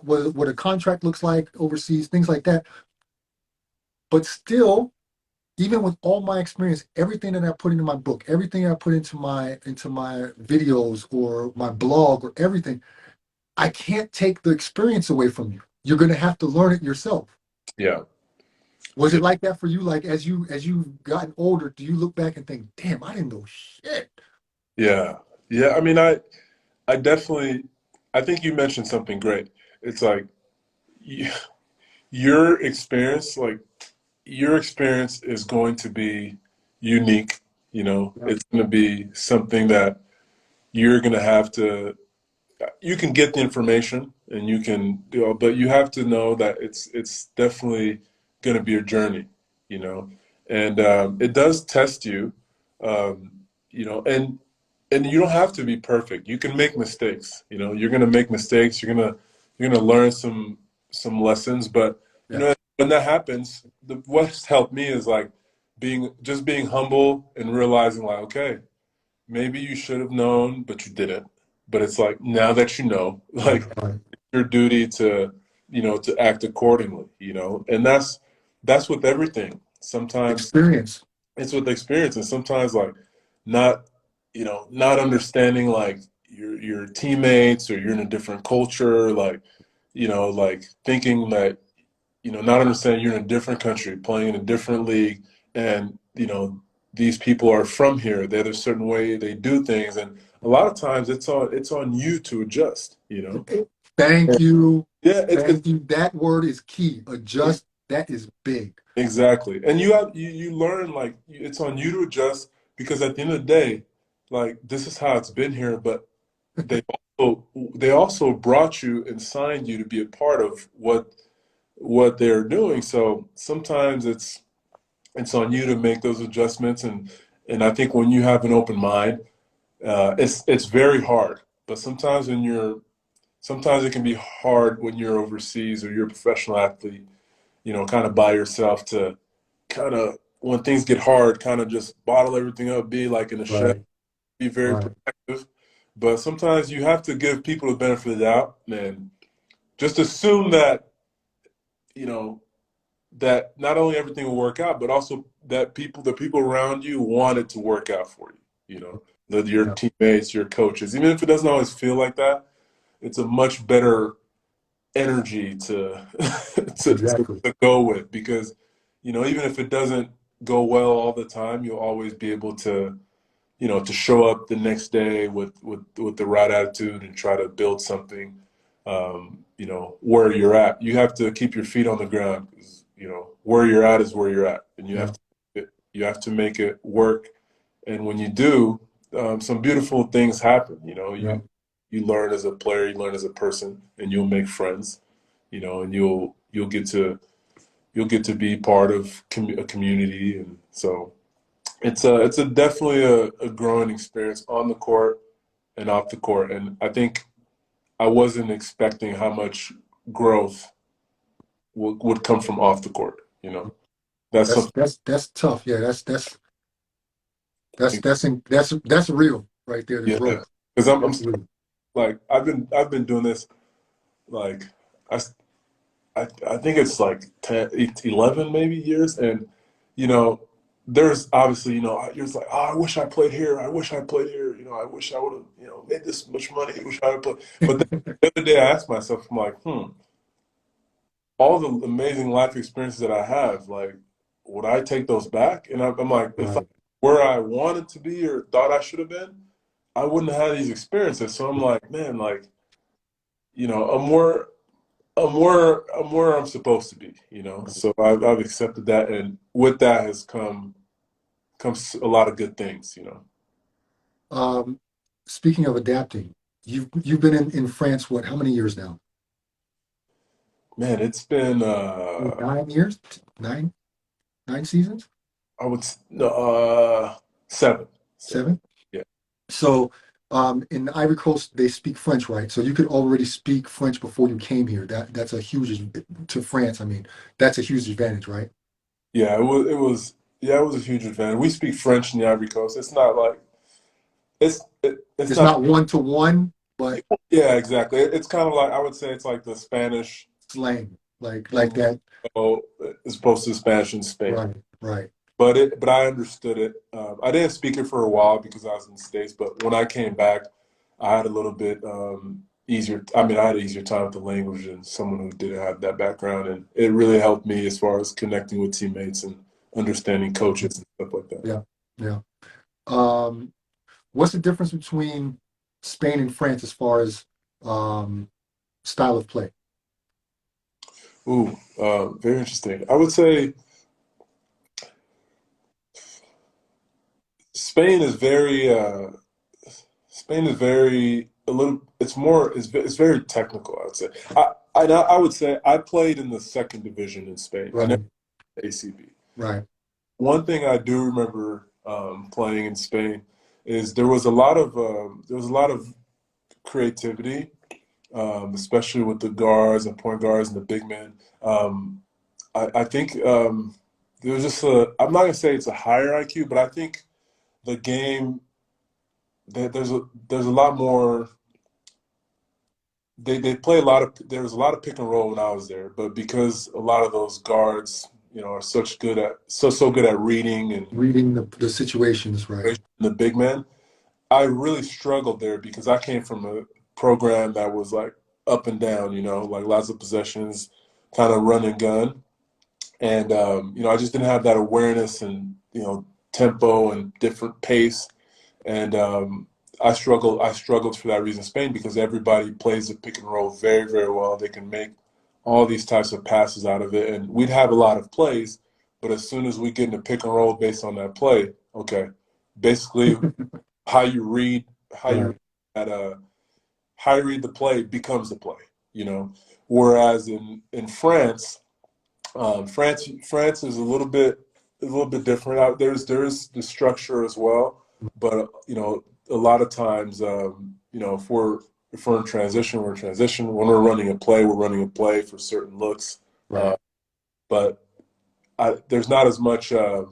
A: what a contract looks like overseas, things like that. But still, even with all my experience, everything that I put into my book, everything I put into my videos or my blog or everything, I can't take the experience away from you. You're going to have to learn it yourself.
B: Yeah.
A: Was
B: Yeah.
A: it like that for you? Like as you've gotten older, do you look back and think, "Damn, I didn't know shit."
B: Yeah. Yeah. I mean, I definitely, I think you mentioned something great. It's like y- your experience, like your experience is going to be unique.
A: Yep.
B: It's going to be something that you're going to have to, you can get the information and you can, but you have to know that it's definitely going to be a journey, you know, and it does test you, um, and you don't have to be perfect. You can make mistakes. You're going to make mistakes. You're going to learn some lessons, but
A: Yeah.
B: when that happens, what's helped me is like being humble and realizing like, okay, maybe you should have known, but you didn't. But it's like now that you know,
A: Right.
B: like
A: Right.
B: your duty to act accordingly, and that's with everything. Sometimes
A: Experience.
B: it's with experience, and sometimes like not, not understanding like your teammates, or you're in a different culture, like thinking that, not understanding you're in a different country, playing in a different league, and these people are from here. They have a certain way they do things, and a lot of times it's on you to adjust.
A: Thank you.
B: Yeah, it's
A: Thank you. That word is key. Adjust. That is big.
B: exactly, and you learn like it's on you to adjust, because at the end of the day, like this is how it's been here, but they they also brought you and signed you to be a part of what they're doing. So sometimes it's on you to make those adjustments, And I think when you have an open mind, it's very hard. But sometimes it can be hard when you're overseas or you're a professional athlete, kind of by yourself to kind of when things get hard, kind of just bottle everything up, be like in a shell,
A: Right.
B: be very
A: Right.
B: protective. But sometimes you have to give people the benefit of the doubt and just assume that, you know, that not only everything will work out, but also that the people around you want it to work out for you, your
A: Yeah.
B: teammates, your coaches, even if it doesn't always feel like that, it's a much better energy to,
A: Exactly.
B: to go with because, even if it doesn't go well all the time, you'll always be able to, to show up the next day with the right attitude and try to build something, where you're at. You have to keep your feet on the ground because, where you're at is where you're at, and
A: Yeah.
B: you have to make it work. And when you do, some beautiful things happen.
A: Yeah.
B: You learn as a player, you learn as a person, and you'll make friends. And you'll get to be part of a community, and so it's a definitely a growing experience on the court and off the court. And I think I wasn't expecting how much growth would come from off the court. That's something.
A: That's tough. Yeah. That's real right there. The
B: Yeah,
A: growth.
B: because I'm
A: That's real.
B: like I've been doing this like I I think it's like 10, 11 maybe years. And, you know, there's obviously, you're just like, oh, I wish I played here. I wish I played here. I wish I would have, made this much money. I wish I would play. But then the other day I asked myself, I'm like, all the amazing life experiences that I have, like, would I take those back? And I'm like, if I
A: Right.
B: where I wanted to be or thought I should have been, I wouldn't have had these experiences. So I'm like, man, like, I'm where I'm supposed to be. So I've accepted that, and with that has comes a lot of good things.
A: Um, Speaking of adapting, you've been in France, what, how many years now?
B: Man, it's been
A: 9 years? Nine? 9 seasons?
B: no, 7, 7.
A: 7?
B: Yeah,
A: So, in the Ivory Coast, they speak French, right? So you could already speak French before you came here. That's a huge to France. I mean, that's a huge advantage, right?
B: yeah. It was a huge advantage. We speak French in the Ivory Coast. It's not like it's
A: It's
B: not.
A: not one to one, but
B: Yeah, exactly. It's kind of like I would say it's like the Spanish
A: slang, like
B: in
A: that.
B: as opposed to Spanish in Spain.
A: Right, right,
B: But I understood it. I didn't speak it for a while because I was in the States. But when I came back, I had a little bit easier. I mean, I had an easier time with the language than someone who didn't have that background, and it really helped me as far as connecting with teammates and understanding coaches and stuff like that.
A: yeah, yeah. Um, what's the difference between Spain and France as far as um, style of play?
B: Ooh, very interesting. I would say Spain is very Spain is very a little. It's very technical. I would say. I would say I played in the second division in Spain. I never
A: Right,
B: played ACB.
A: right,
B: One thing I do remember playing in Spain is there was a lot of creativity, especially with the guards and point guards and the big men. I think there was just I'm not gonna say it's a higher IQ, but I think the game there's a lot more. They play a lot of there was a lot of pick and roll when I was there, but because a lot of those guards are so good at reading and
A: reading the situations, right,
B: the big men, I really struggled there because I came from a program that was like up and down, like lots of possessions, kind of run and gun. And, I just didn't have that awareness and, tempo and different pace. And I struggled for that reason in Spain because everybody plays the pick and roll very, very well. They can make all these types of passes out of it. And we'd have a lot of plays, but as soon as we get in a pick and roll based on that play, okay, basically how you read how you
A: right,
B: read that how you read the play becomes the play. Whereas in France, France is a little bit a little bit different. There's the structure as well, but a lot of times, if we're in transition, we're in transition. When we're running a play, we're running a play for certain looks.
A: Right.
B: But there's not as much. You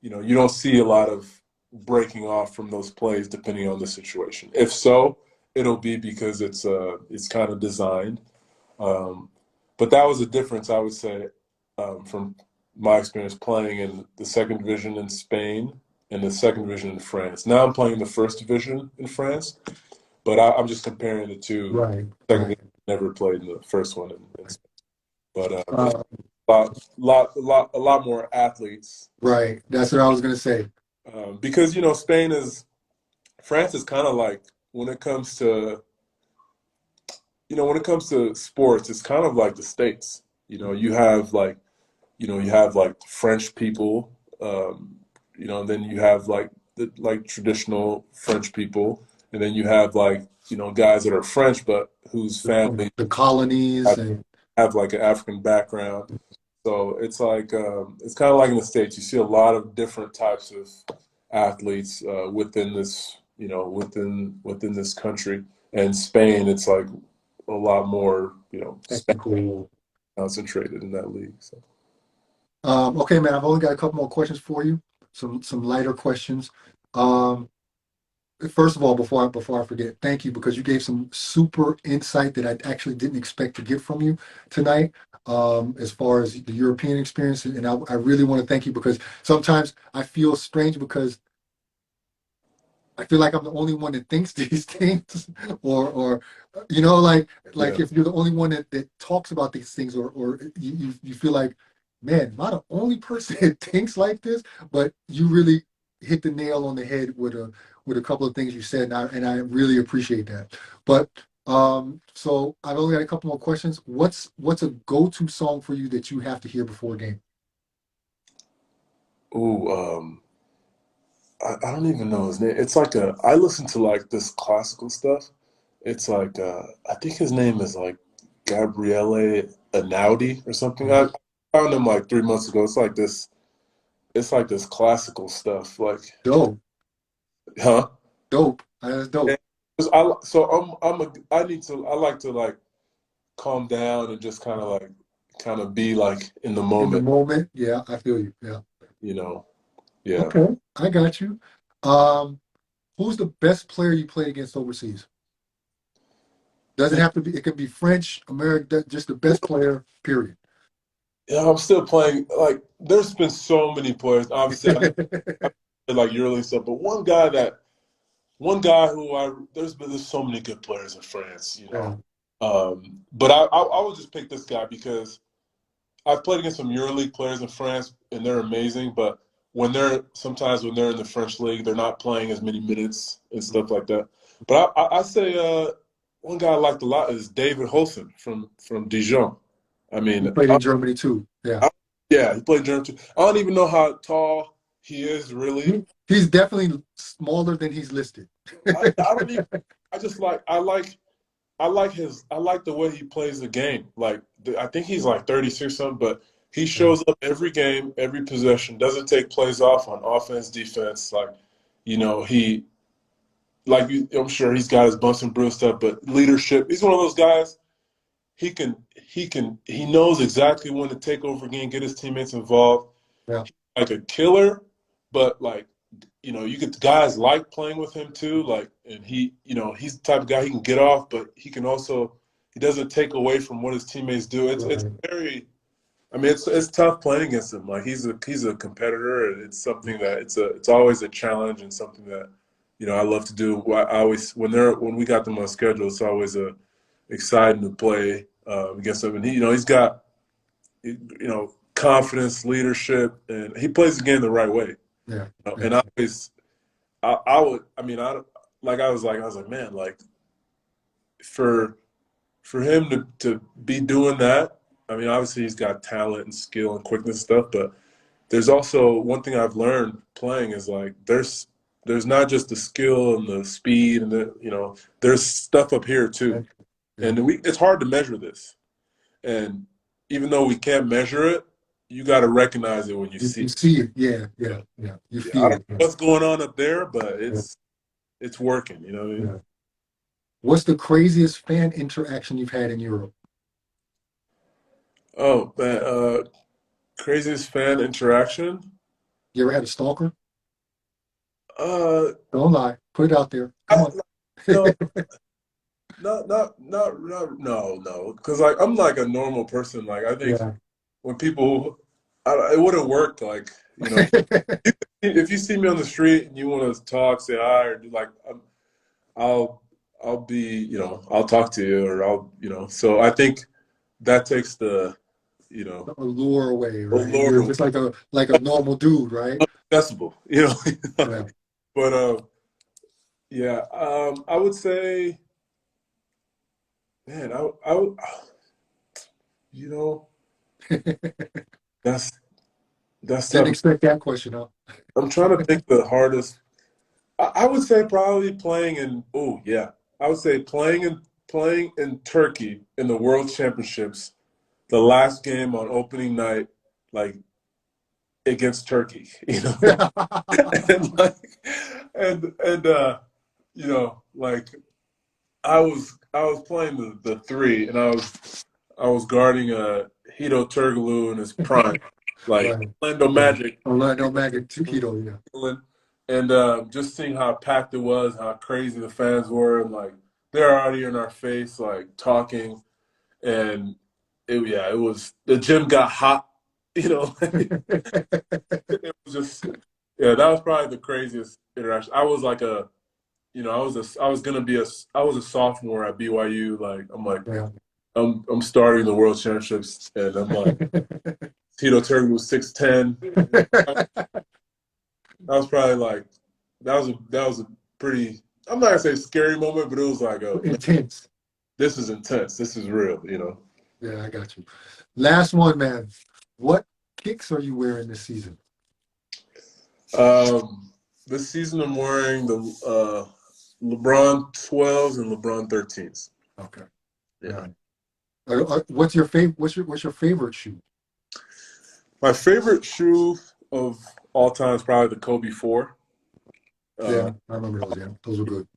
B: don't see a lot of breaking off from those plays depending on the situation. If so, it'll be because it's kind of designed. Um, but that was a difference, I would say, from my experience playing in the second division in Spain and the second division in France. Now I'm playing in the first division in France, but I'm just comparing the two.
A: Right.
B: Second
A: Right.
B: division, never played in the first one in Spain. But it's
A: Uh,
B: a lot more athletes.
A: right. That's what I was gonna say.
B: Because France is kind of like when it comes to when it comes to sports, it's kind of like the States. You have like French people, and then you have like like traditional French people, and then you have like guys that are French but whose family
A: The colonies
B: have,
A: and
B: have like an African background. So it's kind of like in the States. You see a lot of different types of athletes within this within this country. And Spain, it's like a lot more Spain
A: technical.
B: concentrated in that league. So.
A: Okay, man. I've only got a couple more questions for you. Some lighter questions. Um, First of all, before I forget, thank you because you gave some super insight that I actually didn't expect to get from you tonight. As far as the European experience, and I really want to thank you because sometimes I feel strange because I feel like I'm the only one that thinks these things, or like
B: Yeah.
A: if you're the only one that talks about these things, or you feel like, man, am I the only person that thinks like this? But you really hit the nail on the head with a couple of things you said, and I really appreciate that. But so I've only got a couple more questions. What's a go-to song for you that you have to hear before a game?
B: Ooh, I don't even know his name. It's like I listen to like this classical stuff. It's like I think his name is like Gabriele Einaudi or something. I found him like 3 months ago. It's like this classical stuff. Like,
A: Dope,
B: huh?
A: dope. That's
B: And
A: dope.
B: I like to like calm down and just kind of be like in the
A: In the
B: moment,
A: moment, yeah, I feel you. Yeah.
B: you know. Yeah.
A: Okay, I got you. Um, who's the best player you played against overseas? Doesn't have to be, it can be French, American, just the best player, period.
B: Yeah, I'm still playing. Like, there's been so many players. Obviously, I like yearly stuff, but one guy who there's so many good players in France,
A: Yeah,
B: But I would just pick this guy because I've played against some EuroLeague players in France, and they're amazing. But sometimes when they're in the French league, they're not playing as many minutes and stuff like that. But I say one guy I liked a lot is David Holson from Dijon. I
A: he
B: mean,
A: played in Germany too. Yeah.
B: I, yeah, he played German too. I don't even know how tall he is really.
A: He's definitely smaller than he's listed.
B: I don't even. I just like I like the way he plays the game. Like I think he's like 36 something, but he
A: Yeah,
B: shows up every game, every possession. Doesn't take plays off on offense, defense. Like he I'm sure he's got his bumps and bruised stuff, but leadership. He's one of those guys. He knows exactly when to take over again, get his teammates involved.
A: yeah,
B: Like a killer, but like you get guys like playing with him too. Like, and he's the type of guy he can get off, but he doesn't take away from what his teammates do. It's
A: right.
B: very, I mean, it's tough playing against him. Like he's a competitor, and it's something that it's always a challenge and something that I love to do. I always when we got them on schedule, it's always exciting to play against him. And he's got confidence, leadership, and he plays the game the right way.
A: Yeah, yeah,
B: And I would, I mean, I was like, man, like for him to be doing that. I mean, obviously he's got talent and skill and quickness and stuff, but there's also one thing I've learned playing is like there's not just the skill and the speed and there's stuff up here
A: yeah,
B: too,
A: yeah.
B: and it's hard to measure this. And even though we can't measure it, you got to recognize it when you see
A: You
B: it.
A: see it, yeah,
B: Yeah,
A: yeah, yeah. You
B: yeah. I
A: feel
B: don't
A: it.
B: know what's going on up there, but
A: Yeah,
B: it's working. You know what I mean?
A: yeah. What's the craziest fan interaction you've had in Europe?
B: Oh man, craziest fan interaction?
A: You ever had a stalker?
B: Uh,
A: Don't lie. Put it out there. Come
B: I,
A: on.
B: no, no, because like I'm like a normal person. Like I think
A: Yeah.
B: when people, it wouldn't work. Like you know, if you see me on the street and you want to talk, say hi, or do like I'll I'll be I'll talk to you or I'll So I think that takes the you know
A: Allure away, right?
B: allure
A: You're
B: of
A: just like a normal dude, right?
B: accessible.
A: Yeah.
B: But yeah, I would say, man, I would, you know, that's that's
A: Didn't
B: tough.
A: expect that question, huh?
B: I'm trying to think the hardest. I would say probably playing in. Oh yeah, I would say playing in Turkey in the World Championships, the last game on opening night, like against Turkey, and like and like I was playing the three, and I was guarding Hito Turkoglu in his prime, like
A: Right.
B: Orlando
A: Yeah.
B: Magic,
A: Orlando Magic, Keto, yeah.
B: England, and just seeing how packed it was, how crazy the fans were, and like they're already in our face, like talking, and it was the gym got hot, it was just that was probably the craziest interaction. I was like I was a sophomore at BYU. Like
A: Yeah.
B: I'm starting the World Championships, and I'm like Tito Turner was 6'10". That was probably like that was a pretty. I'm not gonna say scary moment, but it was like man,
A: Intense.
B: this is intense. This is real.
A: Yeah, I got you. Last one, man. What kicks are you wearing this season?
B: This season I'm wearing the LeBron 12s and LeBron 13s.
A: Okay. All
B: Yeah.
A: right. What's your favorite? What's your favorite shoe?
B: My favorite shoe of all time is probably the Kobe 4, uh,
A: Yeah, I remember those. Yeah, those were good.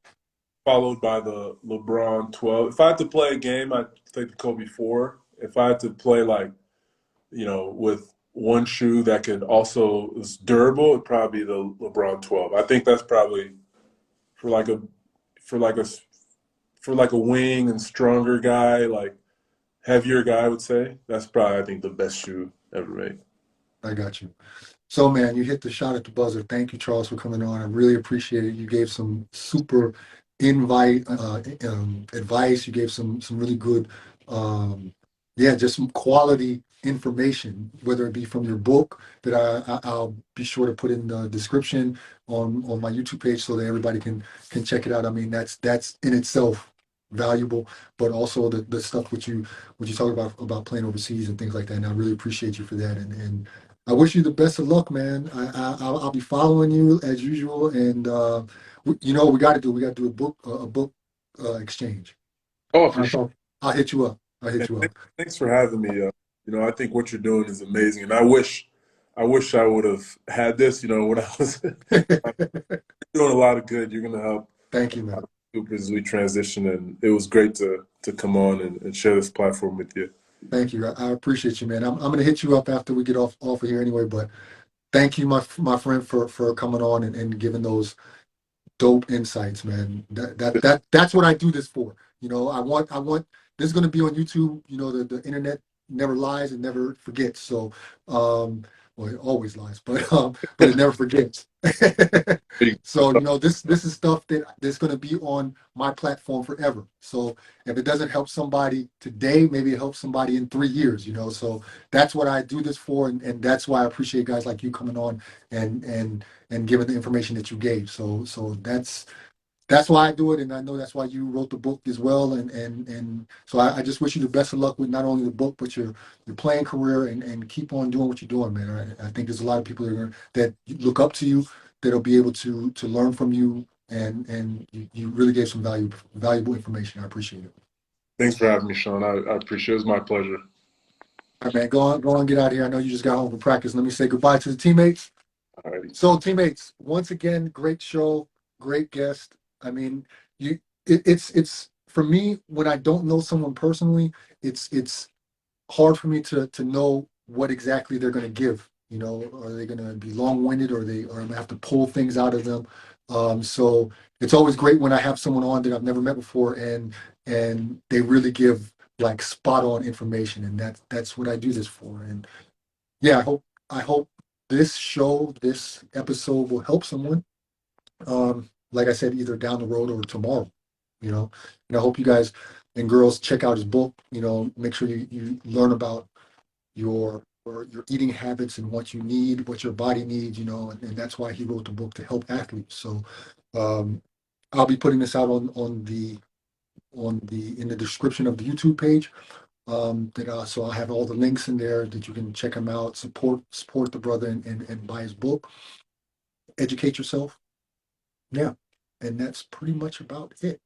B: followed by the LeBron 12. If I had to play a game, I'd take the Kobe 4. If I had to play like, with one shoe that could also is durable, it'd probably be the LeBron 12. I think that's probably for like a for like a for like a wing and stronger guy, like heavier guy, I would say. That's probably I think the best shoe ever made.
A: I got you. So, man, you hit the shot at the buzzer. Thank you, Charles, for coming on. I really appreciate it. You gave some super advice. You gave some really good, yeah, just some quality information, whether it be from your book that I'll be sure to put in the description on my YouTube page so that everybody can check it out. I mean, that's in itself valuable, but also the stuff which you talk about playing overseas and things like that. And I really appreciate you for that. And I wish you the best of luck, man. I'll be following you as usual, and you know what we got to do a book exchange.
B: Oh, for
A: I'll,
B: sure.
A: talk- I'll hit you up. I'll hit
B: And
A: you up.
B: thanks for having me. I think what you're doing is amazing, and I wish I would have had this. When I was doing a lot of good. You're going to help
A: Thank
B: a
A: you,
B: lot
A: man.
B: of people as we transition, and it was great to come on and share this platform with you.
A: Thank you. I appreciate you, man. I'm gonna hit you up after we get off of here anyway. But thank you, my friend, for coming on and giving those dope insights, man. That's what I do this for. I want this is gonna be on YouTube. The internet never lies and never forgets. So well, it always lies, but it never forgets. So this is stuff that's gonna be on my platform forever. So if it doesn't help somebody today, maybe it helps somebody in 3 years, so that's what I do this for, and that's why I appreciate guys like you coming on and giving the information that you gave. So that's why I do it, and I know that's why you wrote the book as well. And so I just wish you the best of luck with not only the book but your playing career, and keep on doing what you're doing, man. I think there's a lot of people that look up to you, that'll be able to learn from you, and you really gave some valuable information. I appreciate it.
B: Thanks for having me, Sean. I appreciate it. It was my pleasure.
A: All right, man, go on, get out of here. I know you just got home from practice. Let me say goodbye to the teammates.
B: All righty.
A: So, teammates, once again, great show, great guest. I mean, you, it's for me when I don't know someone personally, it's hard for me to know what exactly they're going to give. You know, are they going to be long-winded, or I'm going to have to pull things out of them? So it's always great when I have someone on that I've never met before, and they really give like spot on information, and that's what I do this for. And yeah, I hope this show, this episode will help someone. Like I said, either down the road or tomorrow. You know, and I hope you guys and girls check out his book. You know, make sure you learn about your eating habits and what you need, what your body needs. You know, and that's why he wrote the book to help athletes. So, um, I'll be putting this out on the in the description of the YouTube page. So I'll have all the links in there that you can check him out, support the brother, and buy his book, educate yourself. Yeah, and that's pretty much about it.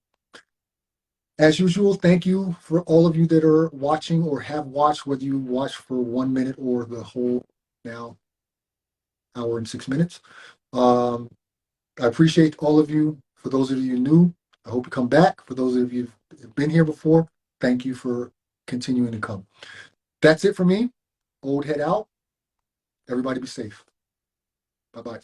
A: As usual, thank you for all of you that are watching or have watched, whether you watch for 1 minute or the whole now hour and 6 minutes. Um, I appreciate all of you. For those of you new, I hope you come back. For those of you who've been here before, thank you for continuing to come. That's it for me. Old head out. Everybody be safe. Bye bye.